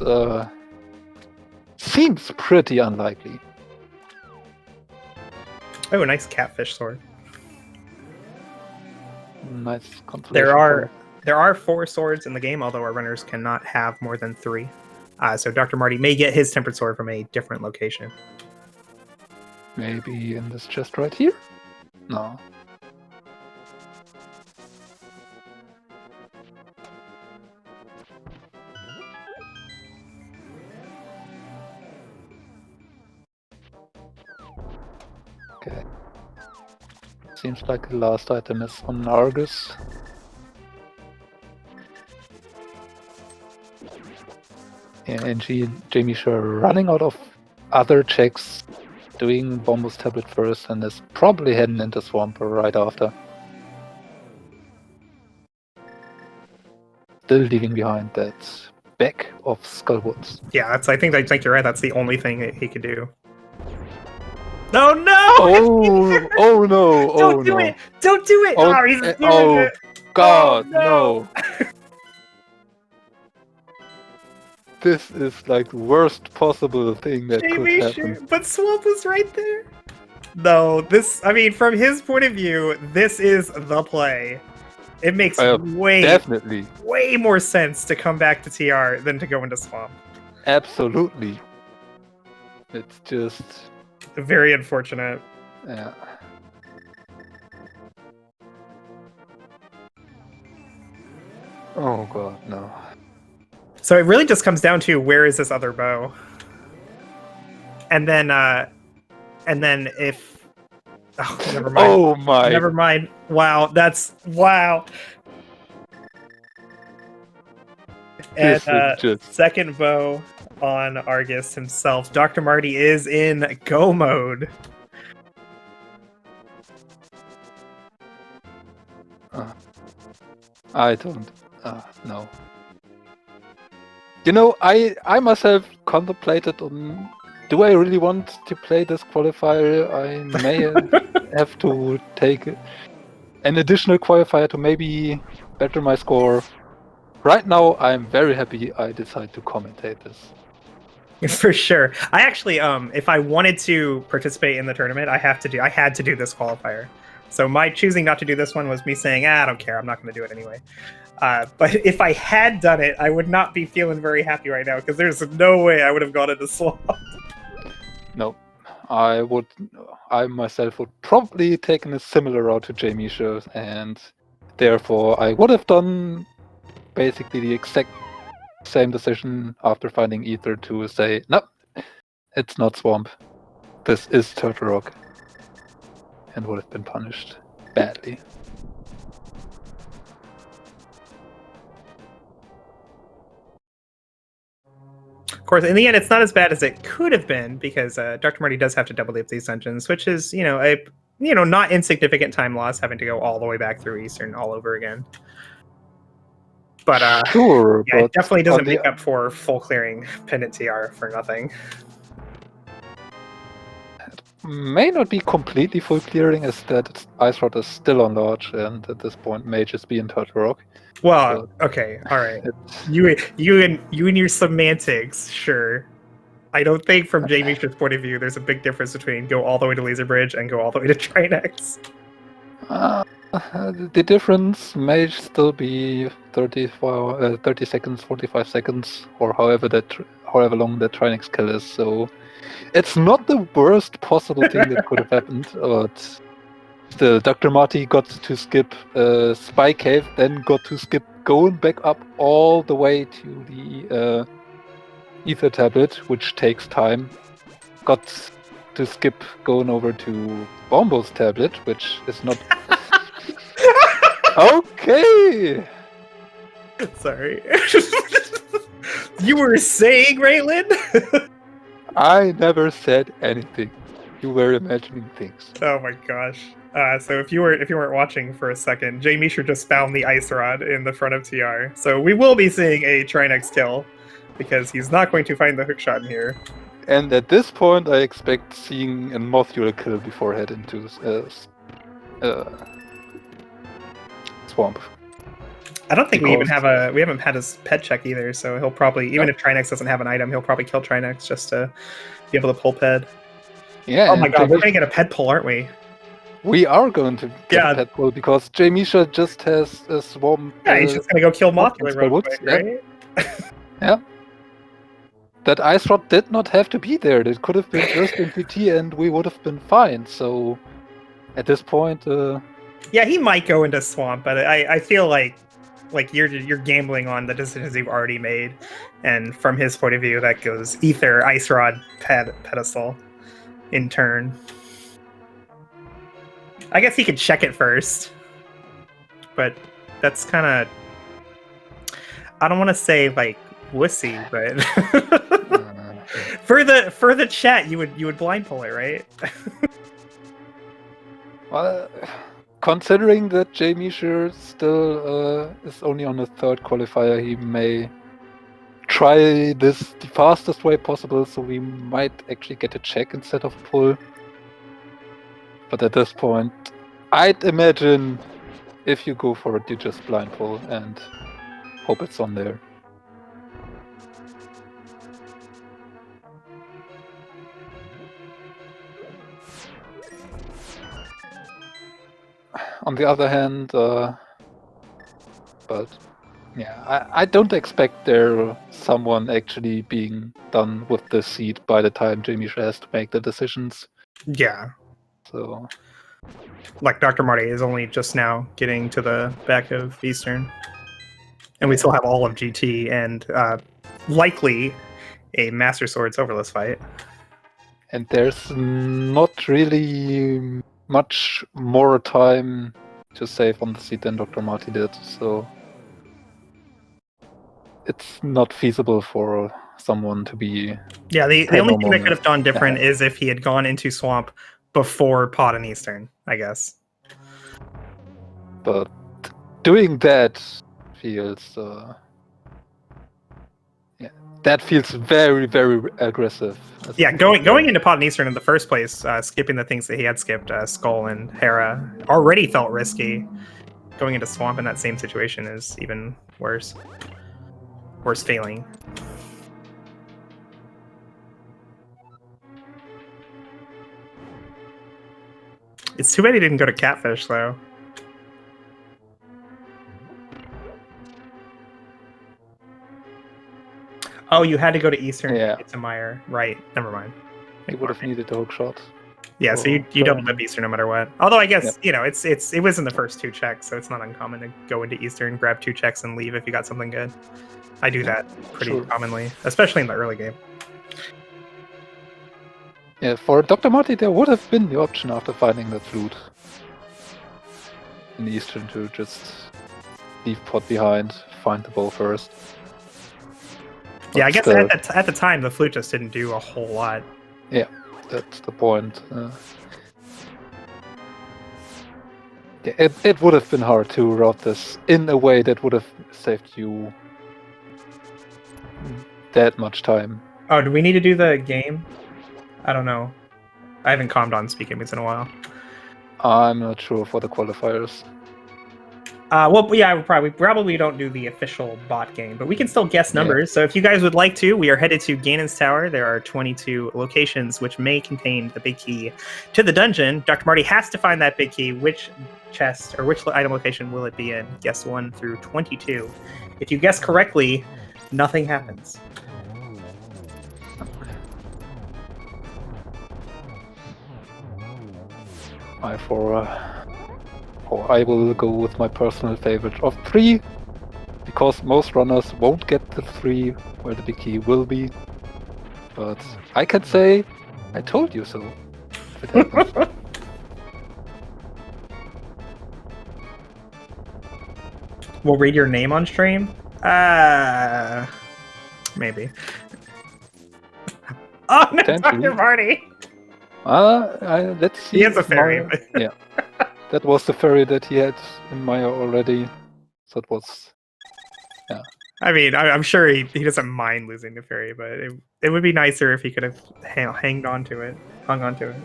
seems pretty unlikely. Oh, nice catfish sword. Nice consolation. There are 4 swords in the game, although our runners cannot have more than 3. So Dr. Marty may get his tempered sword from a different location. Maybe in this chest right here? No. Okay. Seems like the last item is on Argus. Yeah, and jmeasher running out of other checks, doing Bombus Tablet first, and is probably heading into Swamp right after. Still leaving behind that back of Skullwoods. Yeah, I think you're right. That's the only thing that he could do. Oh no! Oh no! Don't do it! Don't do it! Oh, He's doing oh it! God, Oh, no! This is like the worst possible thing that could jmeasher, happen. but Swamp was right there. No, from his point of view, this is the play. It makes Definitely. way more sense to come back to TR than to go into Swamp. Absolutely. It's just very unfortunate. Yeah. Oh God, no. So it really just comes down to where is this other bow, and then if never mind. Oh my! Never mind. Wow, wow. And second bow on Argus himself. Dr. Marty is in go mode. I don't. No. You know, I myself contemplated on, do I really want to play this qualifier? I may have to take an additional qualifier to maybe better my score. Right now, I'm very happy I decided to commentate this. For sure. I actually, if I wanted to participate in the tournament, I had to do this qualifier. So my choosing not to do this one was me saying, I don't care, I'm not going to do it anyway. But if I had done it, I would not be feeling very happy right now, because there's no way I would have gone into Swamp. No. I myself would probably taken a similar route to jmeasher, and therefore I would have done basically the exact same decision after finding Ether to say, no, it's not Swamp. This is Turtle Rock. And would have been punished badly. Of course, in the end, it's not as bad as it could have been, because Dr. Marty does have to double leap these dungeons, which is, a not insignificant time loss, having to go all the way back through Eastern all over again. But sure, yeah, but it definitely doesn't make up for full clearing Pendant TR for nothing. It may not be completely full clearing, as that Ice Rod is still on large, and at this point may just be in Turtle Rock. Well, okay, all right. You and your semantics, sure. I don't think from jmeasher's point of view, there's a big difference between go all the way to Laser Bridge and go all the way to Trinex. The difference may still be 30 seconds, 45 seconds, or however long that Trinex kill is. So it's not the worst possible thing that could have happened, but still, Dr. Marty got to skip Spy Cave, then got to skip going back up all the way to the Ether Tablet, which takes time. Got to skip going over to Bombo's Tablet, which is not... Okay! Sorry. You were saying, Raylan? I never said anything. You were imagining things. Oh my gosh. So if you weren't watching for a second, jmeasher just found the Ice Rod in the front of TR. So we will be seeing a Trinex kill, because he's not going to find the hookshot in here. And at this point, I expect seeing a Mothule kill before head into Swamp. I don't think we haven't had his pet check either, so he'll probably, even if Trinex doesn't have an item, he'll probably kill Trinex just to be able to pull ped. Yeah. Oh my god, we're gonna get a ped pull, aren't we? We are going to get a pet pull, because jmeasher just has a Swamp. Yeah, he's just gonna go kill Mothule real quick, right? Yeah. That Ice Rod did not have to be there. It could have been just in PT and we would have been fine. So at this point, yeah, he might go into Swamp, but I feel like you're gambling on the decisions you've already made, and from his point of view, that goes Ether, Ice Rod, Pedestal in turn. I guess he could check it first, but that's kind of, I don't want to say like wussy, but for the chat, you would blind pull it, right? Well, considering that jmeasher still is only on the third qualifier, he may try this the fastest way possible, so we might actually get a check instead of a pull. But at this point, I'd imagine if you go for it, you just blind pull and hope it's on there. On the other hand, but yeah, I don't expect there someone actually being done with the seed by the time jmeasher has to make the decisions. Yeah. So, like Dr. Marty is only just now getting to the back of Eastern. And we still have all of GT and likely a Master Swords Overless fight. And there's not really much more time to save on the seed than Dr. Marty did, so it's not feasible for someone to be... Yeah, the only thing that could have done different is if he had gone into Swamp before Pot and Eastern, I guess. But doing that feels... that feels very, very aggressive. Yeah, going into Pot and Eastern in the first place, skipping the things that he had skipped, Skull and Hera, already felt risky. Going into Swamp in that same situation is even worse. Worse failing. It's too bad he didn't go to Catfish, though. Oh, you had to go to Eastern to get to Meyer. Right, never mind. He would have needed a hook shot. Yeah, so you doubled up Eastern no matter what. Although I guess, you know, it was in the first 2 checks, so it's not uncommon to go into Eastern, grab 2 checks, and leave if you got something good. I do that pretty commonly, especially in the early game. Yeah, for Dr. Marty, there would have been the option after finding that flute in Eastern to just leave Pot behind, find the bow first. But yeah, I guess at the time, the flute just didn't do a whole lot. Yeah, that's the point. It would have been hard to route this in a way that would have saved you that much time. Oh, do we need to do the game? I don't know. I haven't calmed on SpeedGaming in a while. I'm not sure for the qualifiers. Well, yeah, we probably don't do the official bot game, but we can still guess numbers. So if you guys would like to, we are headed to Ganon's Tower. There are 22 locations which may contain the big key to the dungeon. Dr. Marty has to find that big key. Which chest or which item location will it be in? Guess 1 through 22. If you guess correctly, nothing happens. I will go with my personal favorite of 3, because most runners won't get the 3 where the big key will be. But I can say, I told you so. If it happens. We'll read your name on stream? Maybe. Oh, no, Dr. Marty! Let's see. He has a fairy. Yeah. That was the fairy that he had in Maya already. So it was... Yeah. I mean, I'm sure he doesn't mind losing the fairy, but it would be nicer if he could have hung on to it. I'm actually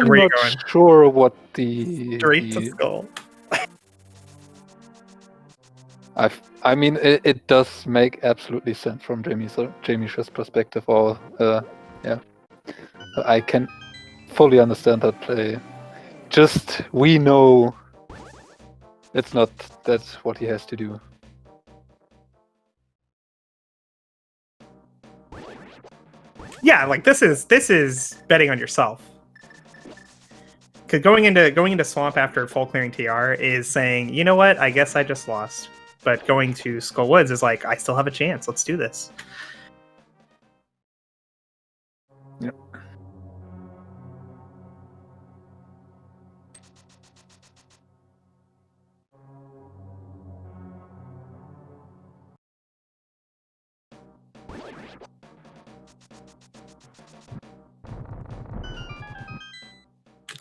where not going? Sure what the... Straight to Skull. I mean, it does make absolutely sense from jmeasher's perspective. Or yeah, I can fully understand that play. Just we know it's not that's what he has to do. Yeah, like this is betting on yourself. Because going into Swamp after full clearing TR is saying, you know what, I guess I just lost. But going to Skull Woods is like, I still have a chance. Let's do this. Yep.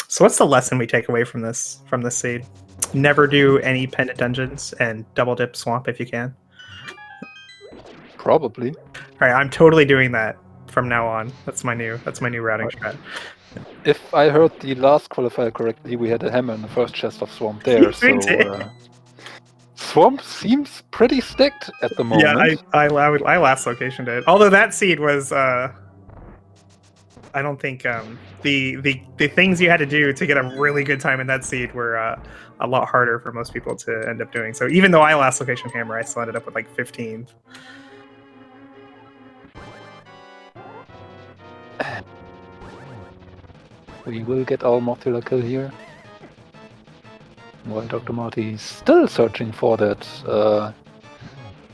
So what's the lesson we take away from this seed? Never do any pendant dungeons and double dip swamp if you can. Probably. All right, I'm totally doing that from now on. That's my new routing strat. If I heard the last qualifier correctly, we had a hammer in the first chest of Swamp there, so Swamp seems pretty stacked at the moment. Yeah, I last locationed it. Although that seed was I don't think the things you had to do to get a really good time in that seed were a lot harder for most people to end up doing. So even though I last location hammer, I still ended up with like 15. We will get our modular kill here. While Dr. Marty is still searching for that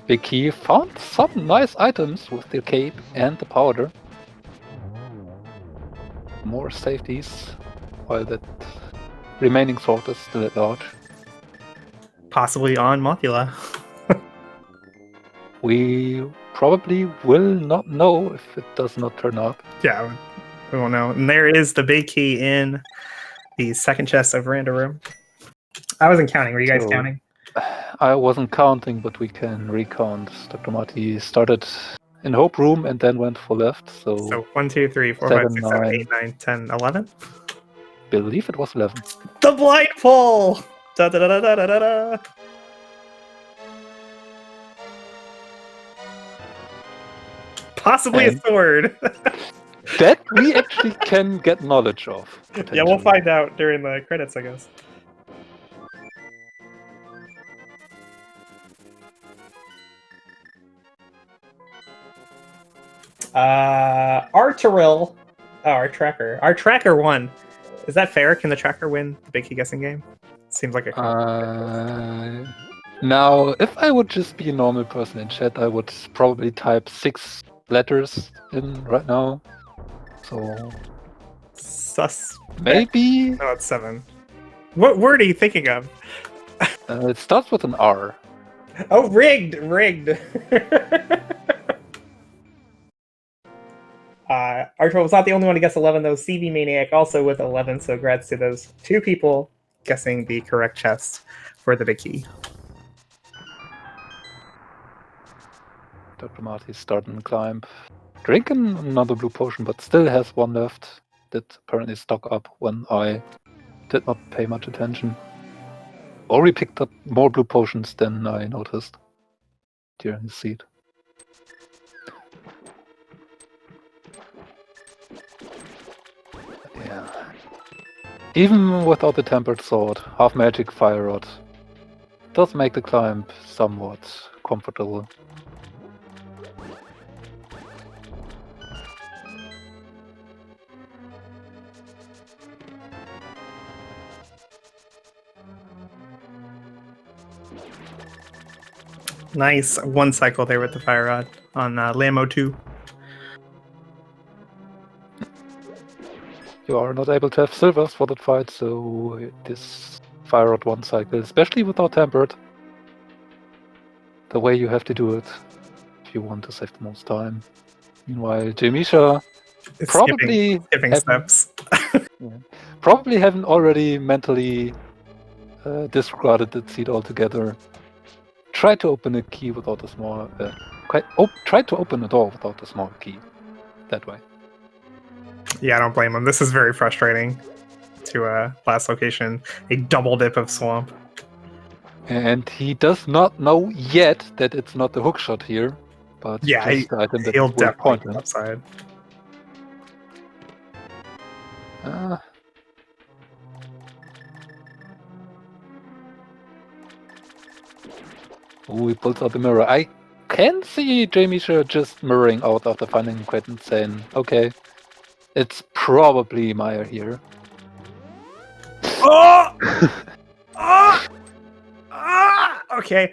big key. Found some nice items with the cape and the powder. More safeties, while that remaining sword is still at large. Possibly on Mothula. We probably will not know if it does not turn up. Yeah, we won't know. And there is the big key in the second chest of Random Room. I wasn't counting. Were you guys counting? I wasn't counting, but we can recount. Dr. Marty started in Hope Room and then went for left. So 1, 2, 3, 4, 5, 6, 7, 8, 9, 10, 11? Believe it was 11. The blind pull! Da da da da da da da. Possibly a sword. That we actually can get knowledge of. Yeah, we'll find out during the credits, I guess. Arturil. Oh, our tracker. Our tracker won. Is that fair? Can the tracker win the big key guessing game? Seems like a now, if I would just be a normal person in chat, I would probably type 6 letters in right now. So maybe. No, it's 7. What word are you thinking of? It starts with an R. Oh, rigged. Archer was not the only one to guess 11, though. CV Maniac also with 11, so congrats to those 2 people guessing the correct chest for the big key. Dr. Marty's starting the climb. Drinking another blue potion, but still has 1 left. That apparently stock up when I did not pay much attention. Already picked up more blue potions than I noticed during his seat. Yeah. Even without the tempered sword, half magic fire rod does make the climb somewhat comfortable. Nice 1 cycle there with the fire rod on Lammo 2. You are not able to have silvers for that fight, so this fire rod 1 cycle, especially without tempered, the way you have to do it if you want to save the most time. Meanwhile, jmeasher probably skipping steps. Probably haven't already mentally discarded that seed altogether. Try to open a key without a small. Try to open a door without a small key. That way. Yeah, I don't blame him. This is very frustrating. To last location, a double dip of swamp. And he does not know yet that it's not the hookshot here, but yeah, he'll definitely go upside. He pulls out the mirror. I can see jmeasher just mirroring out after finding Quet and saying, okay, it's probably Meyer here. Oh! Okay.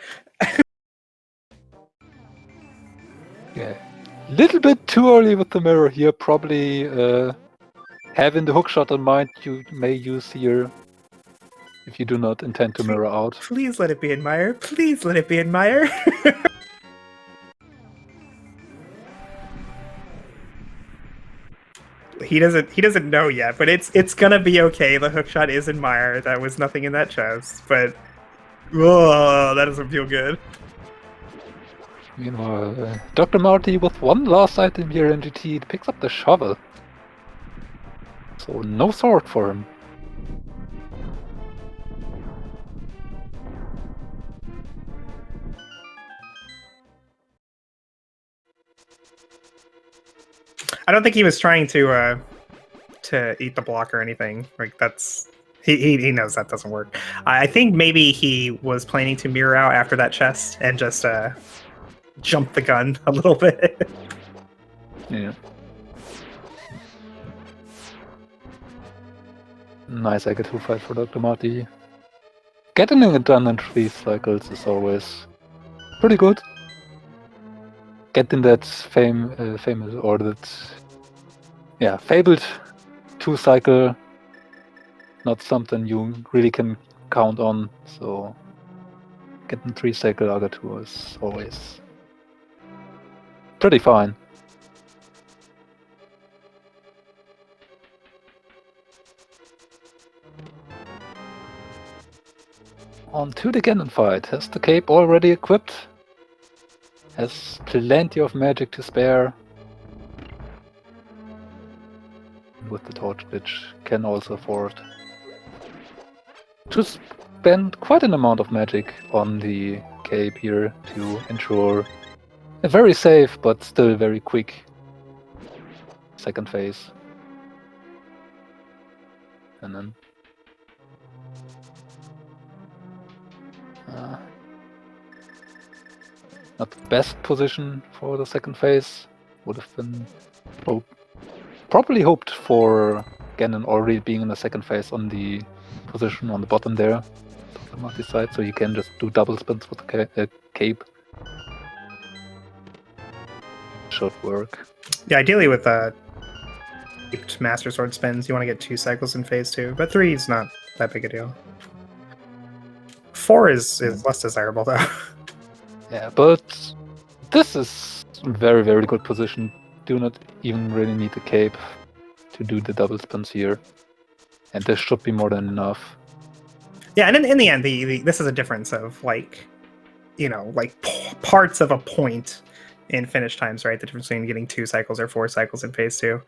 Yeah. Little bit too early with the mirror here. Probably having the hookshot in mind you may use here if you do not intend to mirror out. Please let it be Admire. Please let it be Admire. He doesn't know yet, but it's gonna be okay. The hookshot is in Mire. That was nothing in that chest, but whoa, that doesn't feel good. Meanwhile, Dr. Marty with one last item here in GT picks up the shovel. So no sword for him. I don't think he was trying to eat the block or anything. Like that's he knows that doesn't work. I think maybe he was planning to mirror out after that chest and just jump the gun a little bit. Yeah. Nice Ega 2 fight for Dr. Marty. Getting it done in 3 cycles is always pretty good. Getting that famous or that fabled 2 cycle, not something you really can count on. So getting 3 cycle Aga 2 is always pretty fine. On to the Ganon fight. Has the cape already equipped? Has plenty of magic to spare. With the torch glitch, can also afford to spend quite an amount of magic on the cape here to ensure a very safe but still very quick second phase. And then not the best position for the second phase. Would have been probably hoped for Ganon already being in the second phase on the position on the bottom there, Dr. Marty's side, so you can just do double spins with the cape. Should work. Yeah, ideally with Master Sword spins, you want to get 2 cycles in phase 2, but 3 is not that big a deal. 4 is less desirable though. Yeah, but this is a very, very good position. Do not even really need the cape to do the double spins here. And this should be more than enough. Yeah, and in the end, this is a difference of parts of a point in finish times, right? The difference between getting 2 cycles or 4 cycles in phase 2.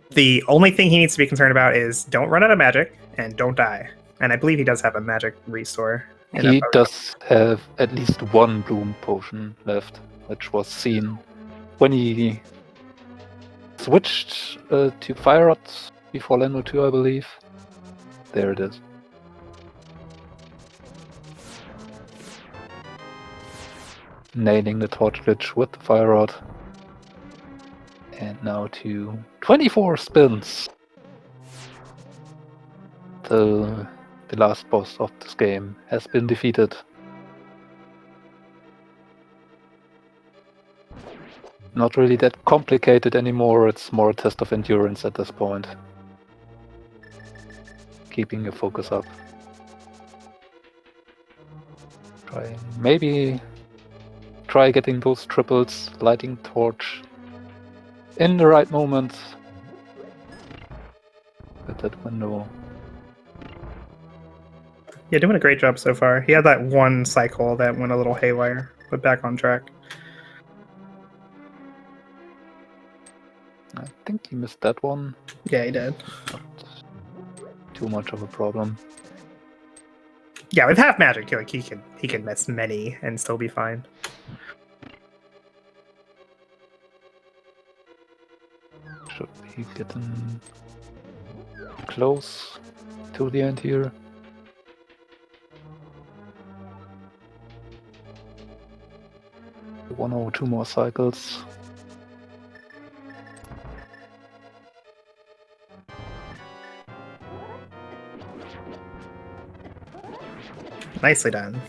The only thing he needs to be concerned about is don't run out of magic and don't die. And I believe he does have a magic restore. He does have at least 1 bloom potion left, which was seen when he switched to Fire Rod before Lando 2, I believe. There it is. Nailing the torch glitch with the Fire Rod. And now to 24 spins. The last boss of this game has been defeated. Not really that complicated anymore, it's more a test of endurance at this point. Keeping your focus up. Try getting those triples, lighting torch in the right moment. At that window. Yeah, doing a great job so far. He had that 1 cycle that went a little haywire, but back on track. I think he missed that one. Yeah, he did. Not too much of a problem. Yeah, with half magic, he can miss many and still be fine. Should be getting close to the end here. One or 2 more cycles. Nicely done.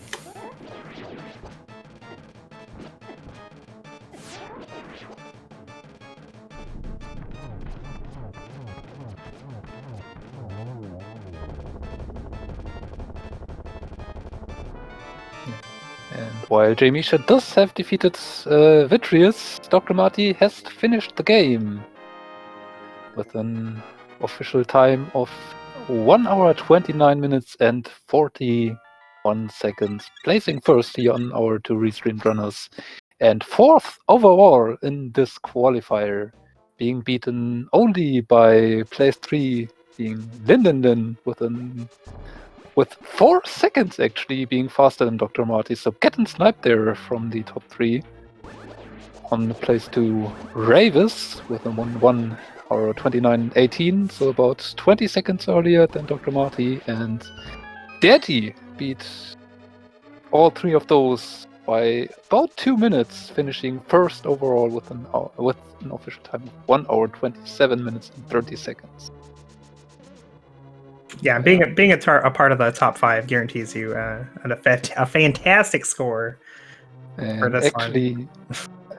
And while jmeasher does have defeated Vitreous, Dr. Marty has finished the game. with an official time of 1 hour 29 minutes and 41 seconds, placing first here on our 2 restreamed runners, and 4th overall in this qualifier, being beaten only by place 3 being Linden with 4 seconds actually being faster than Dr. Marty. So getting sniped there from the top 3. On place 2, Ravis with a 1 hour 29.18, so about 20 seconds earlier than Dr. Marty. And Daddy beat all 3 of those by about 2 minutes, finishing first overall with an official time of 1 hour 27 minutes and 30 seconds. Yeah, being a part of the top 5 guarantees you a fantastic score. And for this actually,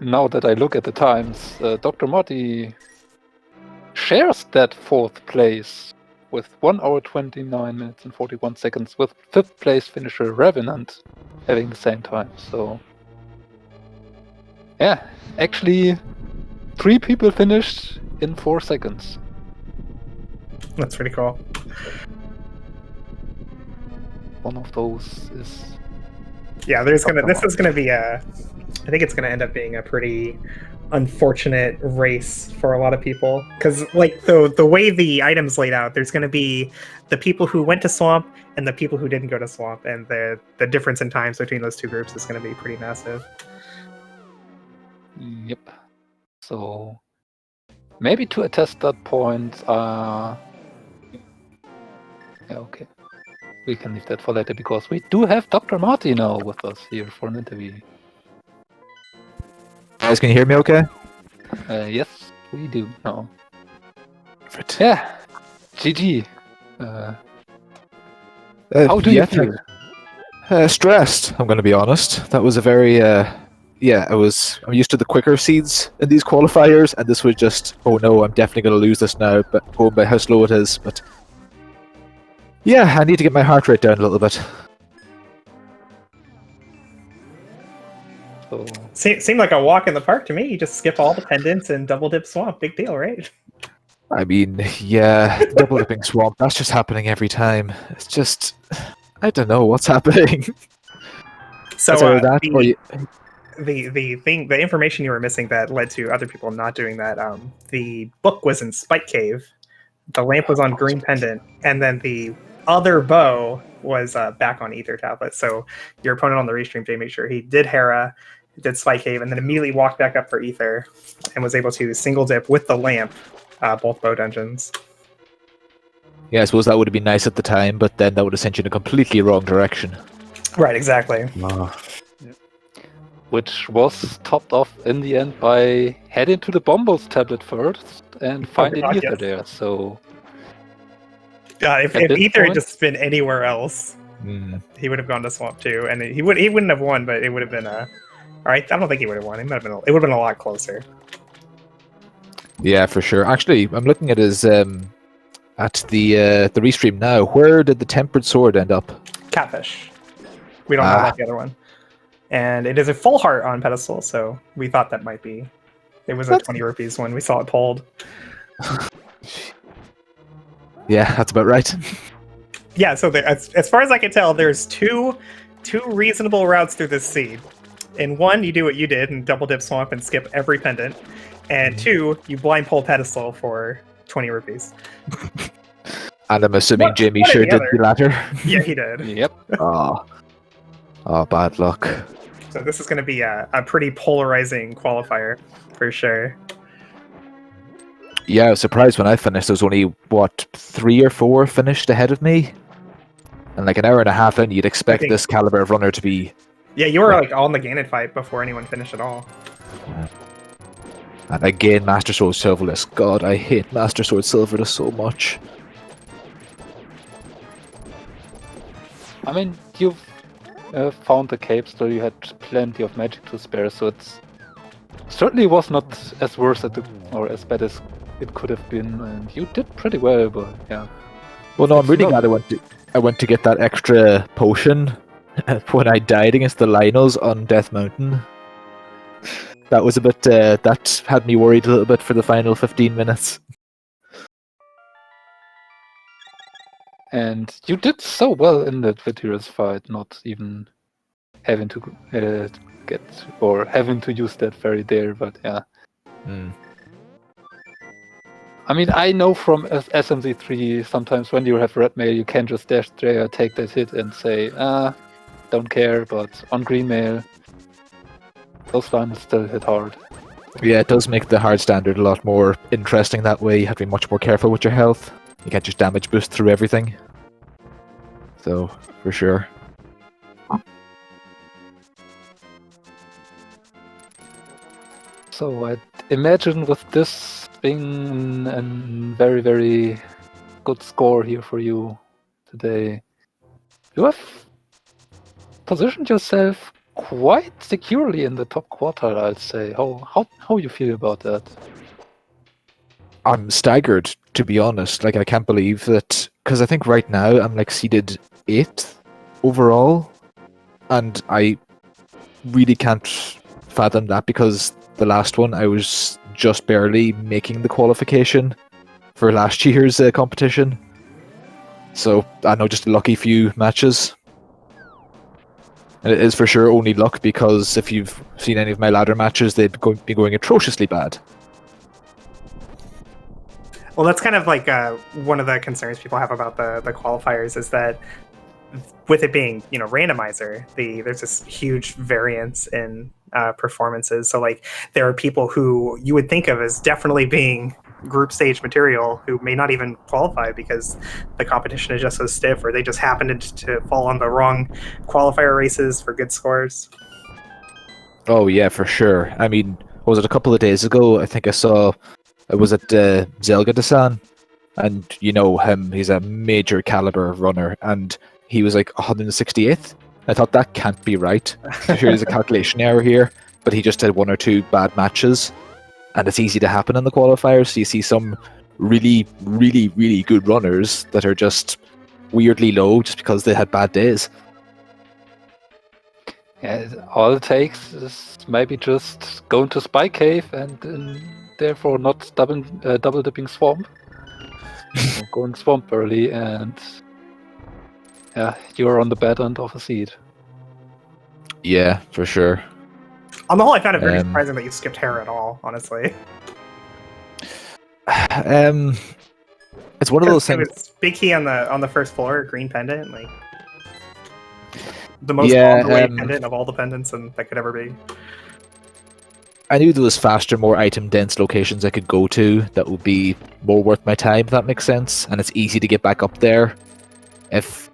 now that I look at the times, Dr. Marty shares that 4th place with 1 hour 29 minutes and 41 seconds with 5th place finisher Revenant having the same time. So yeah, actually 3 people finished in 4 seconds. That's pretty cool. One of those is... Yeah, this is gonna be I think it's gonna end up being a pretty unfortunate race for a lot of people, because like the way the items laid out, there's going to be the people who went to Swamp and the people who didn't go to Swamp, and the difference in times between those 2 groups is going to be pretty massive. Yep. So maybe to attest that point, yeah, okay, we can leave that for later, because we do have Dr. Marty now with us here for an interview. Guys, can you hear me okay? Yes, we do now. Yeah, GG. How do you feel? Stressed, I'm going to be honest. That was a very, I'm used to the quicker seeds in these qualifiers, and this was just, oh no, I'm definitely going to lose this now, but going by how slow it is. But yeah, I need to get my heart rate down a little bit. So... Seemed like a walk in the park to me. You just skip all the pendants and double dip Swamp. Big deal, right? I mean, yeah, double dipping Swamp, that's just happening every time. It's just, I don't know what's happening. So the information you were missing that led to other people not doing that, the book was in Spike Cave, the lamp was on Green Pendant, and then the other bow was back on Ether Tablet. So your opponent on the restream, jmeasher, he did Hera, did Spike Cave, and then immediately walked back up for Ether and was able to single dip with the lamp both bow dungeons. Yeah, I suppose that would have been nice at the time, but then that would have sent you in a completely wrong direction. Right, exactly. Oh. Which was topped off in the end by heading to the Bombos tablet first and finding Ether there. So if Ether had just been anywhere else, he would have gone to Swamp too, and he wouldn't have won, but it would have been I don't think he would have won. It would have been a lot closer. Yeah, for sure. Actually, I'm looking at his at the restream now. Where did the Tempered Sword end up? Catfish. We don't know about the other one, and it is a full heart on pedestal. So we thought that might be. It was a 20 rupees when we saw it pulled. Yeah, that's about right. Yeah. So as far as I can tell, there's two reasonable routes through this seed. In one, you do what you did and double dip Swamp and skip every pendant. And 2, you blind pull pedestal for 20 rupees. And I'm assuming jmeasher did the latter. Yeah, he did. Yep. Oh, bad luck. So this is going to be a pretty polarizing qualifier, for sure. Yeah, I was surprised when I finished. There was only, 3 or 4 finished ahead of me? And like an hour and a half in, you'd expect this caliber of runner to be... Yeah, you were like all in the Ganon fight before anyone finished at all. And again, Master Sword Silverless. God, I hate Master Sword Silverless so much. I mean, you've found the cape, so you had plenty of magic to spare, so it certainly was not as worse or as bad as it could have been, and you did pretty well, but yeah. Well, no, I'm really glad I went to get that extra potion when I died against the Lionels on Death Mountain. That was a bit, that had me worried a little bit for the final 15 minutes. And you did so well in that Vityrus fight, not even having to having to use that fairy there, but yeah. I mean, I know from SMZ3 sometimes when you have red mail, you can just dash there, take that hit, and say, don't care. But on green mail, those lines still hit hard. Yeah, it does make the hard standard a lot more interesting that way. You have to be much more careful with your health. You can't just damage boost through everything. So, for sure. So I imagine with this being a very, very good score here for you today, you have positioned yourself quite securely in the top quartile, I'd say. How you feel about that? I'm staggered, to be honest. Like, I can't believe that, because I think right now I'm like seeded 8th overall, and I really can't fathom that because the last one I was just barely making the qualification for last year's competition. So I know, just a lucky few matches. And it is for sure only luck, because if you've seen any of my ladder matches, they'd be going atrociously bad. Well, that's kind of like one of the concerns people have about the qualifiers is that with it being, randomizer, there's this huge variance in performances. So like there are people who you would think of as definitely being group stage material who may not even qualify because the competition is just so stiff, or they just happened to fall on the wrong qualifier races for good scores. Oh yeah, for sure. I mean, was it a couple of days ago? I think I saw, was it Zelga-Desan? And you know him, he's a major caliber runner, and he was like 168th. I thought that can't be right. I'm sure there's a calculation error here, but he just had 1 or 2 bad matches, and it's easy to happen in the qualifiers. So you see some really, really, really good runners that are just weirdly low just because they had bad days. Yeah, all it takes is maybe just going to Spy Cave and therefore not double dipping Swamp. So going Swamp early, and yeah, you're on the bad end of a seed. Yeah, for sure. On the whole, I found it very surprising that you skipped hair at all, honestly. It's one of those things. It was big key on the first floor, green pendant, like the most on the way pendant of all the pendants that could ever be. I knew there was faster, more item-dense locations I could go to that would be more worth my time, if that makes sense. And it's easy to get back up there if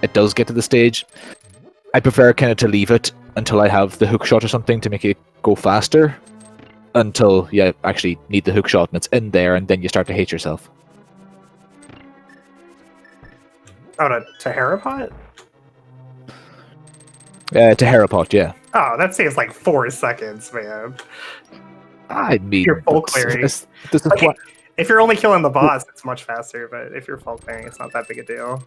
it does get to the stage. I prefer kind of to leave it until I have the hook shot or something to make it go faster, until you actually need the hook shot and it's in there, and then you start to hate yourself. Oh, to Harapot? To Harapot, yeah. Oh, that saves like 4 seconds, man. I mean, you're full clearing. If you're only killing the boss, it's much faster, but if you're full clearing, it's not that big a deal.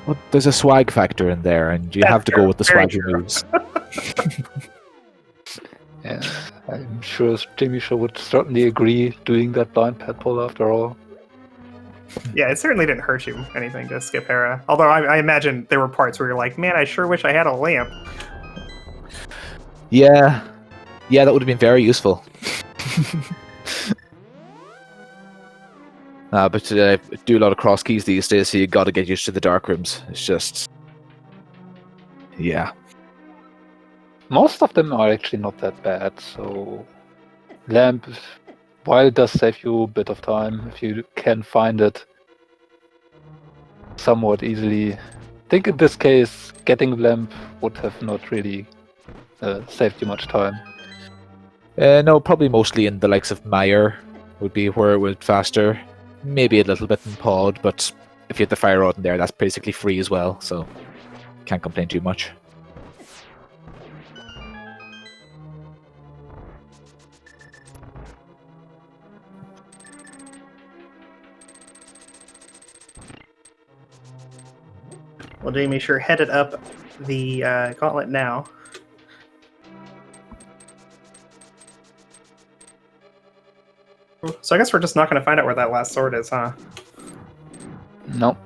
Well, there's a swag factor in there, and you have to go with the swaggy moves. Yeah, I'm sure jmeasher would certainly agree doing that blind pad pull after all. Yeah, it certainly didn't hurt you anything to skip Hera. Although I imagine there were parts where you're like, man, I sure wish I had a lamp. Yeah, that would have been very useful. But I do a lot of cross keys these days, so you got to get used to the dark rooms. It's just, yeah. Most of them are actually not that bad. So, lamp, while it does save you a bit of time, if you can find it somewhat easily. I think in this case, getting lamp would have not really saved you much time. No, probably mostly in the likes of Meyer would be where it would faster. Maybe a little bit in Pod, but if you have the fire rod in there, that's basically free as well, so can't complain too much. Well, jmeasher headed up the gauntlet now. So I guess we're just not going to find out where that last sword is, huh? No.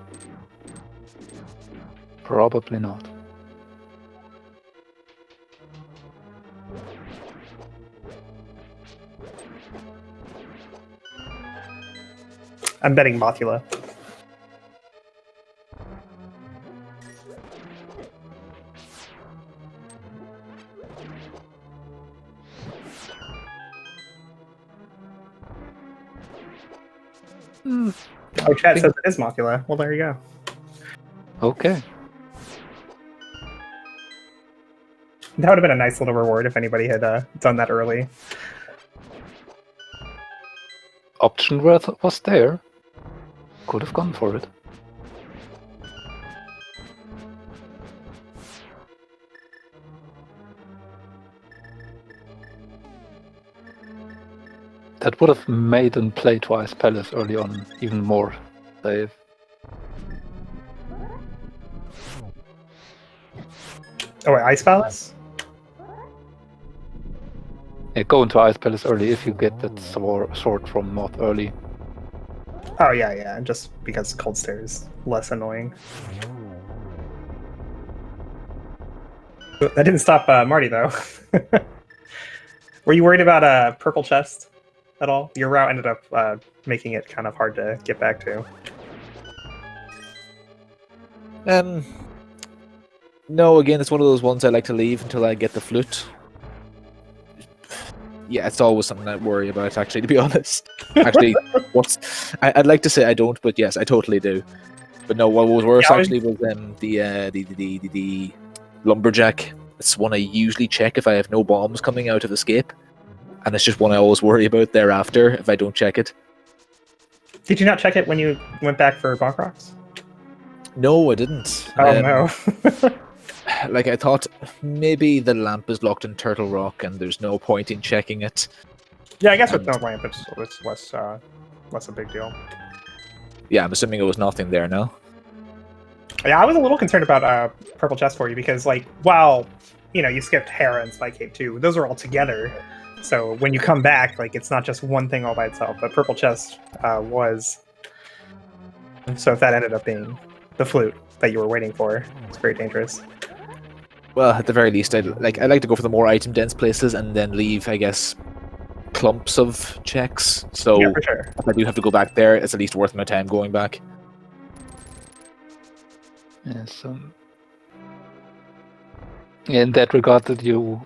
Probably not. I'm betting Mothula. Oh, chat says it is Mothula. Well, there you go. Okay. That would have been a nice little reward if anybody had done that early. Option was there. Could have gone for it. That would have made them play twice Palace early on even more safe. Oh, wait, Ice Palace? Yeah, go into Ice Palace early if you get that sword from North early. Oh, yeah, just because Cold Stare is less annoying. That didn't stop Marty, though. Were you worried about a purple chest at all? Your route ended up making it kind of hard to get back to. No, again, it's one of those ones I like to leave until I get the flute. Yeah, it's always something I worry about, actually, to be honest. Actually, I'd like to say I don't, but yes, I totally do. But no, what was worse actually was the lumberjack. It's one I usually check if I have no bombs coming out of escape, and it's just one I always worry about thereafter if I don't check it. Did you not check it when you went back for Bonk Rocks? No, I didn't. Oh no. Like, I thought maybe the lamp is locked in Turtle Rock and there's no point in checking it. Yeah, I guess with no lamp, it's less a big deal. Yeah, I'm assuming it was nothing there now. Yeah, I was a little concerned about Purple Chest for you because, like, while you skipped Hera and Spy Cape 2, those are all together. So when you come back, like, it's not just one thing all by itself. But Purple Chest was. So if that ended up being the flute that you were waiting for, it's very dangerous. Well, at the very least, I like to go for the more item dense places and then leave, I guess, clumps of checks. So Yeah, for sure. if I do have to go back there, it's at least worth my time going back. Yes. In that regard, that you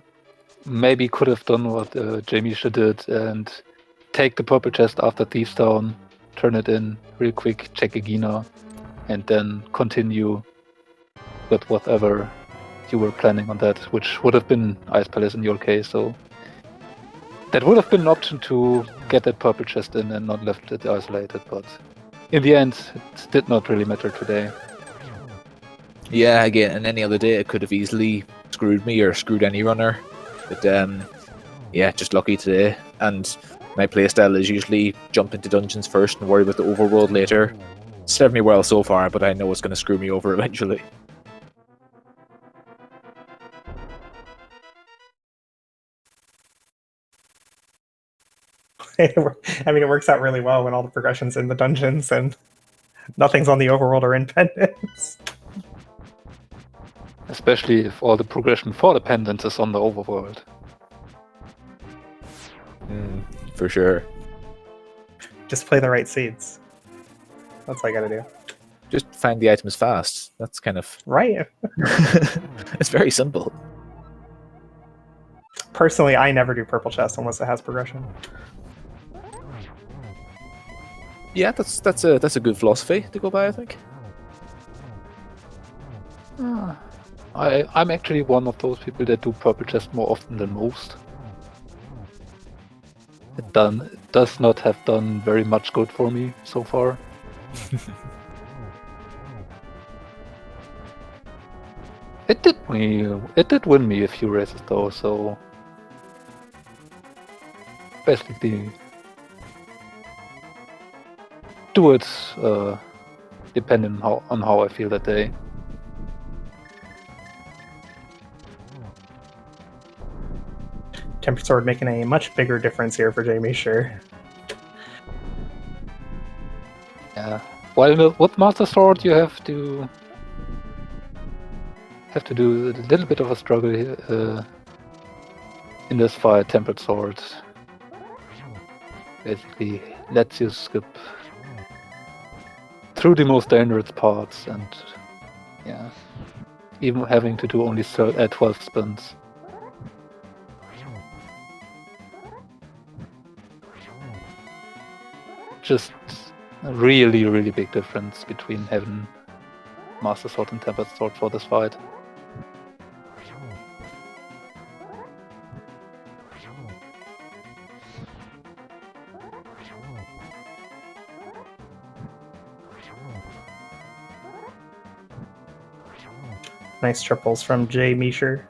maybe could have done what jmeasher did and take the purple chest after Thieves Town, turn it in real quick, check Agina, and then continue with whatever you were planning on that, which would have been Ice Palace in your case. So that would have been an option to get that purple chest in and not left it isolated. But in the end, it did not really matter today. Yeah, again, and any other day it could have easily screwed me or screwed any runner. But yeah, just lucky today. And my playstyle is usually jump into dungeons first and worry about the overworld later. It's served me well so far, but I know it's going to screw me over eventually. I mean, it works out really well when all the progression's in the dungeons and nothing's on the overworld or in pendants. Especially if all the progression for the pendants is on the overworld. For sure. Just play the right seeds. That's all I gotta do. Just find the items fast. That's kind of... Right. It's very simple. Personally, I never do purple chest unless it has progression. Yeah, that's a good philosophy to go by, I think. I'm actually one of those people that do purple chest more often than most. It does not have done very much good for me so far. It did win me a few races though, so basically do it depending on how I feel that day. Temper Sword making a much bigger difference here for jmeasher. Yeah, While with Master Sword, you have to do a little bit of a struggle here, in this fight. Tempered Sword basically lets you skip through the most dangerous parts, and yeah, even having to do only 12 spins. Just a really, really big difference between having Master Sword and Tempered Sword for this fight. Nice triples from jmeasher.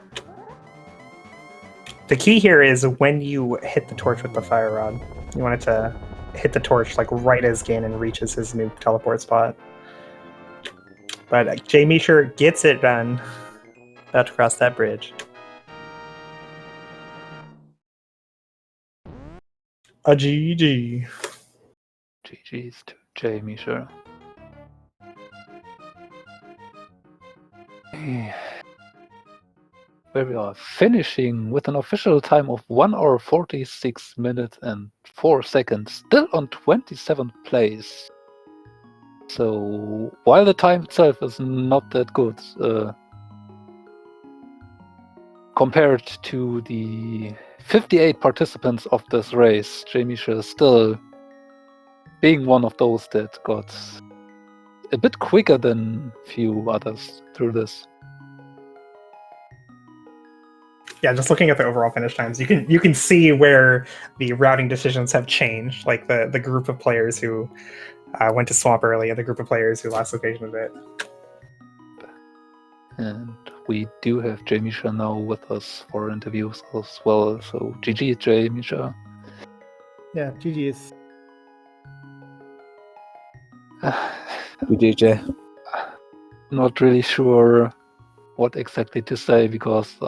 The key here is when you hit the torch with the fire rod. You want it to hit the torch like right as Ganon reaches his new teleport spot. But jmeasher gets it done. About to cross that bridge. A GG. GG's to jmeasher. Where we are finishing with an official time of 1 hour 46 minutes and 4 seconds, still on 27th place. So while the time itself is not that good, compared to the 58 participants of this race, jmeasher is still being one of those that got a bit quicker than few others through this. Yeah, just looking at the overall finish times, you can see where the routing decisions have changed. Like the group of players who went to Swamp early and the group of players who lost location a bit. And we do have jmeasher now with us for interviews as well. So GG jmeasher. Yeah, GG's. DJ. Not really sure what exactly to say because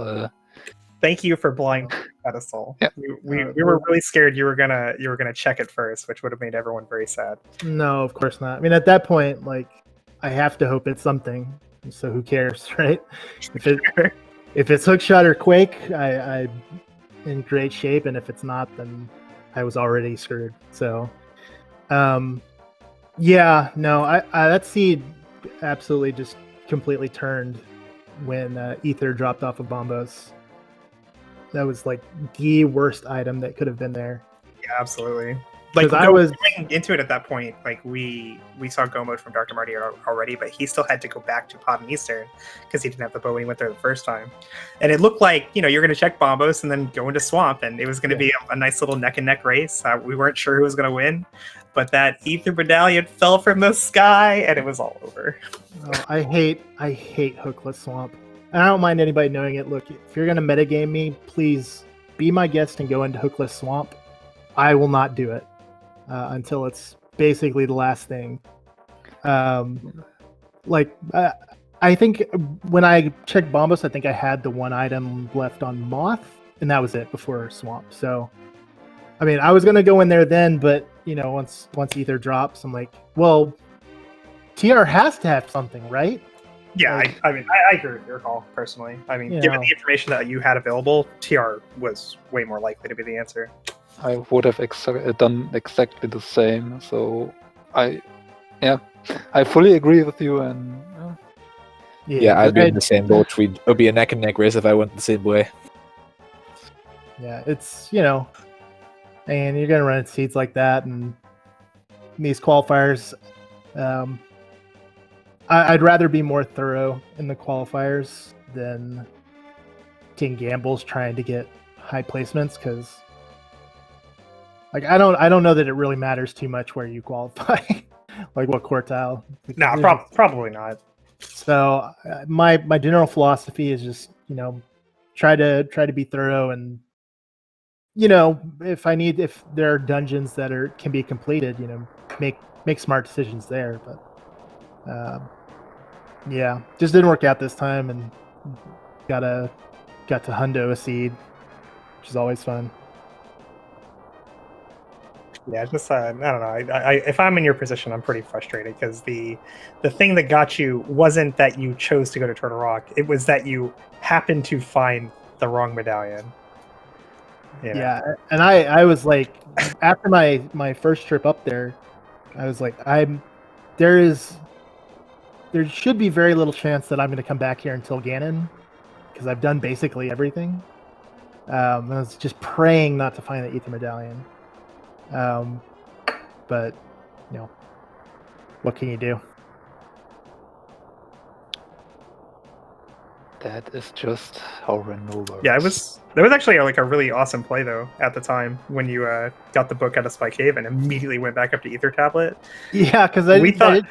Thank you for blowing pedestal. Yeah. We were really scared you were gonna check it first, which would have made everyone very sad. No, of course not. I mean, at that point, like, I have to hope it's something. So who cares, right? If it's hookshot or Quake, I'm in great shape, and if it's not, then I was already screwed. So, yeah, no, I that seed absolutely just completely turned when Ether dropped off of Bombos. That was like the worst item that could have been there. Yeah, absolutely. Like going into it at that point, like we saw Go Mode from Dr. Marty already, but he still had to go back to Pod and Eastern because he didn't have the bow when he went there the first time. And it looked like, you're going to check Bombos and then go into Swamp, and it was going to be a nice little neck and neck race. We weren't sure who was going to win, but that Ether medallion fell from the sky and it was all over. Oh, I hate Hookless Swamp. And I don't mind anybody knowing it. Look, if you're going to metagame me, please be my guest and go into Hookless Swamp. I will not do it until it's basically the last thing. I think when I checked Bombos, I think I had the one item left on Moth, and that was it before Swamp. So, I mean, I was going to go in there then, but, once Ether drops, I'm like, well, TR has to have something, right? Yeah, I mean, I agree with your call, personally. I mean, given the information that you had available, TR was way more likely to be the answer. I would have done exactly the same. So I fully agree with you. And yeah, I'd be in the same boat. It would be a neck and neck race if I went the same way. Yeah, it's, and you're going to run into seeds like that, and these qualifiers, I'd rather be more thorough in the qualifiers than taking gambles trying to get high placements, because like I don't know that it really matters too much where you qualify, like what quartile. No, probably not. So my general philosophy is just try to be thorough, and if there are dungeons that can be completed, make smart decisions there, but. Yeah, just didn't work out this time, and got to hundo a seed, which is always fun. Yeah, just I don't know. If I'm in your position, I'm pretty frustrated because the thing that got you wasn't that you chose to go to Turtle Rock. It was that you happened to find the wrong medallion. You know? Yeah, and I was like, after my first trip up there, I was like, there should be very little chance that I'm going to come back here until Ganon, because I've done basically everything. I was just praying not to find the Ether Medallion. But, you know, what can you do? That is just how Renault works. Yeah, there was actually like a really awesome play though at the time when you got the book out of Spy Cave and immediately went back up to Ether Tablet. Yeah, because we thought it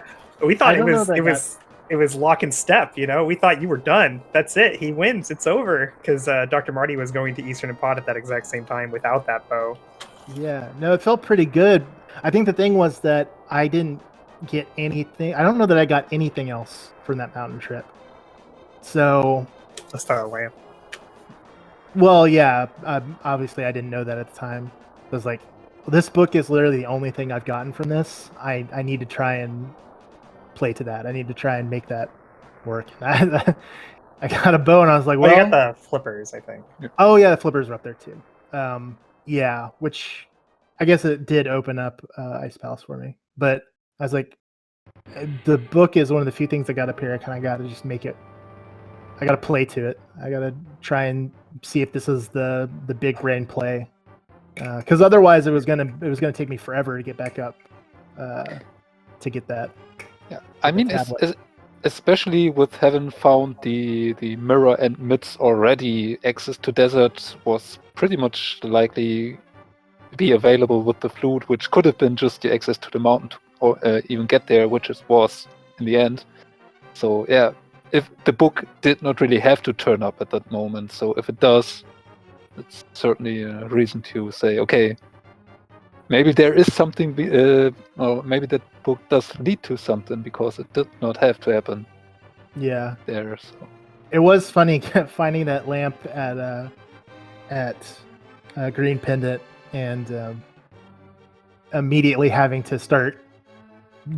it was lock and step. You know, we thought you were done. That's it. He wins. It's over because Dr. Marty was going to Eastern and Pod at that exact same time without that bow. Yeah, no, it felt pretty good. I think the thing was that I didn't get anything. I don't know that I got anything else from that mountain trip. So, Let's start a lamp. well, yeah, obviously I didn't know that at the time. I was like, this book is literally the only thing I've gotten from this. I need to try and play to that. I need to try and make that work. I got a bow and I was like, well, you got the flippers, I think. Oh yeah, the flippers were up there too. Yeah, which I guess it did open up Ice Palace for me. But I was like, the book is one of the few things I got up here. I kind of got to just make it. I got to play to it. I got to try and see if this is the big brain play, because otherwise it was gonna take me forever to get back up to get that. Yeah, I mean, especially with having found the mirror and mids already, access to desert was pretty much likely be available with the flute, which could have been just the access to the mountain to, or even get there, which it was in the end. So yeah, if the book did not really have to turn up at that moment, so if it does, it's certainly a reason to say, okay, maybe there is something, or maybe that book does lead to something because it did not have to happen. Yeah, there. So it was funny finding that lamp at Green Pendant and immediately having to start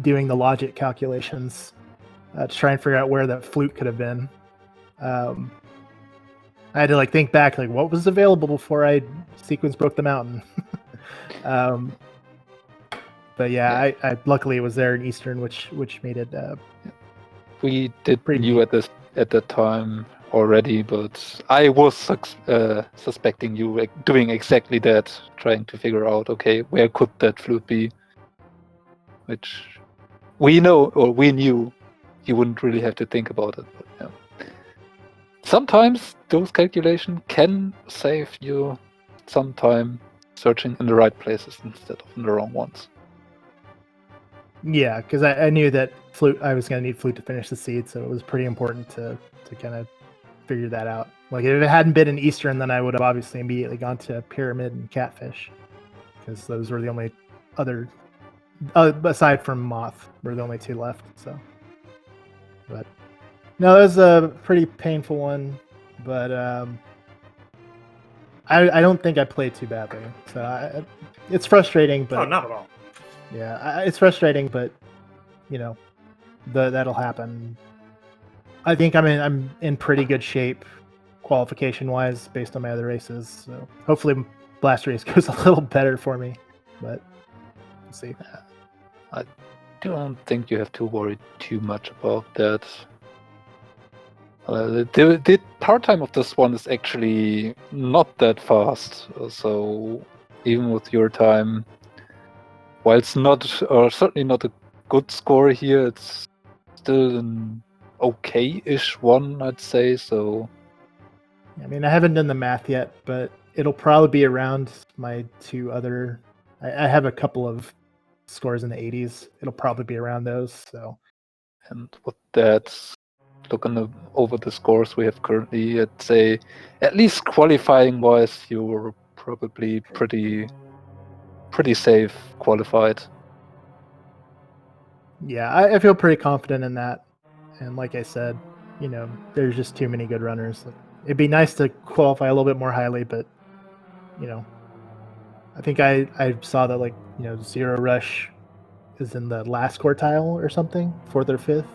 doing the logic calculations to try and figure out where that flute could have been. I had to think back, what was available before I sequence broke the mountain. But yeah, I luckily it was there in Eastern, which made it. We did knew at that time already, but I was suspecting you doing exactly that, trying to figure out, okay, where could that flute be? Which we know, or we knew, you wouldn't really have to think about it. But yeah. Sometimes those calculations can save you some time searching in the right places instead of in the wrong ones. Yeah, because I knew that flute. I was going to need flute to finish the seed, so it was pretty important to kind of figure that out. If it hadn't been in Eastern, then I would have obviously immediately gone to Pyramid and Catfish, because those were the only other, aside from Moth, were the only two left. So, but no, that was a pretty painful one, but I don't think I played too badly. So it's frustrating, but not at all. Yeah, it's frustrating, but that'll happen. I think I'm in pretty good shape, qualification wise, based on my other races. So hopefully, Blast Race goes a little better for me, but we'll see. I don't think you have to worry too much about that. The power time of this one is actually not that fast, so even with your time, while it's not, or certainly not a good score here, it's still an okay-ish one, I'd say. So, I mean, I haven't done the math yet, but it'll probably be around my two other. I have a couple of scores in the 80s. It'll probably be around those. So, and with that, looking over the scores we have currently, I'd say, at least qualifying-wise, you were probably pretty safe qualified. Yeah, I feel pretty confident in that. And like I said, there's just too many good runners. It'd be nice to qualify a little bit more highly, but I think I saw that, like, Zero Rush is in the last quartile or something, fourth or fifth.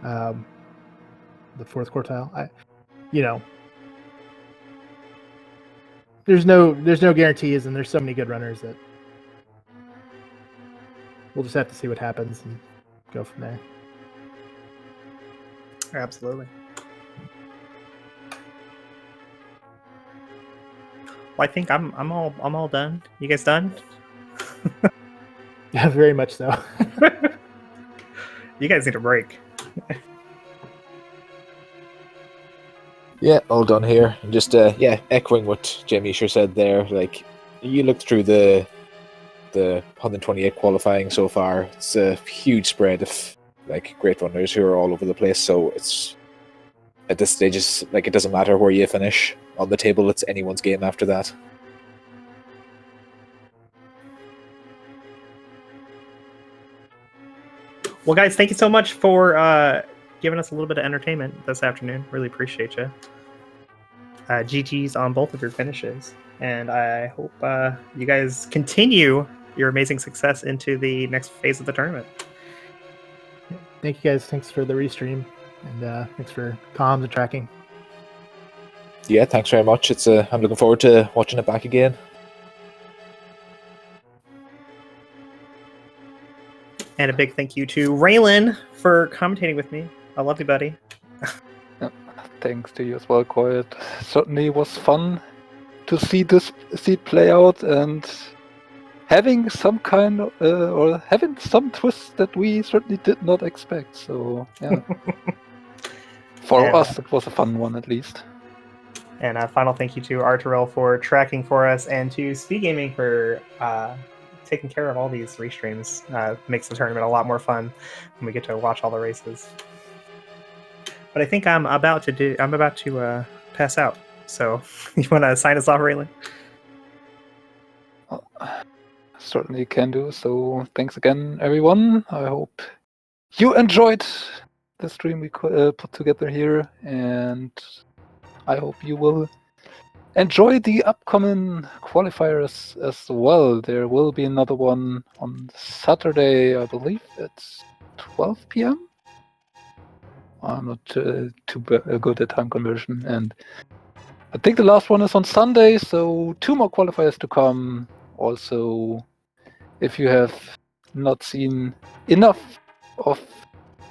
The fourth quartile. There's no guarantees, and there's so many good runners that we'll just have to see what happens and go from there. Absolutely. Well, I think I'm all done. You guys done? Yeah, very much so. You guys need a break. Yeah, all done here. And just echoing what jmeasher said there. Like, you look through the 128 qualifying so far. It's a huge spread of like great runners who are all over the place. So it's at this stage, it's like it doesn't matter where you finish on the table. It's anyone's game after that. Well, guys, thank you so much for giving us a little bit of entertainment this afternoon. Really appreciate you. GG's on both of your finishes. And I hope you guys continue your amazing success into the next phase of the tournament. Thank you guys. Thanks for the restream, and thanks for comms and tracking. Yeah, thanks very much. It's I'm looking forward to watching it back again. And a big thank you to Raylan for commentating with me. A lovely buddy. Thanks to you as well, Quiet. Certainly was fun to see it play out, and having some kind of, or having some twists that we certainly did not expect. So yeah, for us it was a fun one at least. And a final thank you to Arturel for tracking for us, and to SpeedGaming for taking care of all these restreams. Makes the tournament a lot more fun when we get to watch all the races. But I think I'm about to pass out. So you want to sign us off, Raylan? Certainly can do. So thanks again, everyone. I hope you enjoyed the stream we put together here, and I hope you will enjoy the upcoming qualifiers as well. There will be another one on Saturday, I believe it's 12 p.m. I'm not too good at time conversion, and I think the last one is on Sunday, so 2 more qualifiers to come. Also, if you have not seen enough of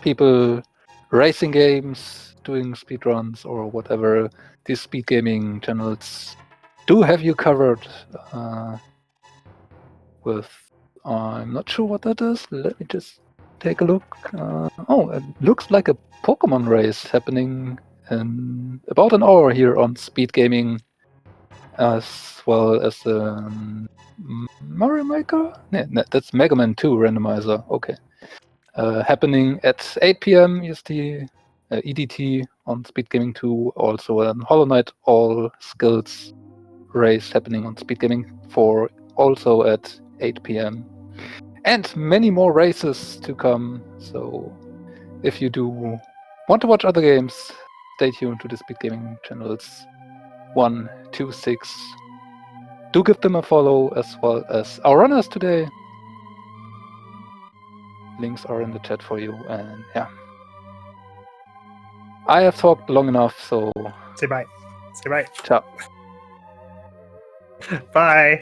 people racing games, doing speedruns or whatever, these speed gaming channels do have you covered with, I'm not sure what that is. Let me just take a look. Oh, it looks like a Pokemon race happening in about an hour here on Speed Gaming, as well as Mario Maker? No, that's Mega Man 2 Randomizer. Okay. Happening at 8 p.m. EDT on Speed Gaming 2. Also a Hollow Knight All Skills race happening on Speed Gaming 4, also at 8 p.m. And many more races to come. So if you do want to watch other games, stay tuned to the Speed Gaming channels 1, 2, 6. Do give them a follow, as well as our runners today. Links are in the chat for you, and yeah. I have talked long enough, so Say bye. Say bye. ciao. Bye.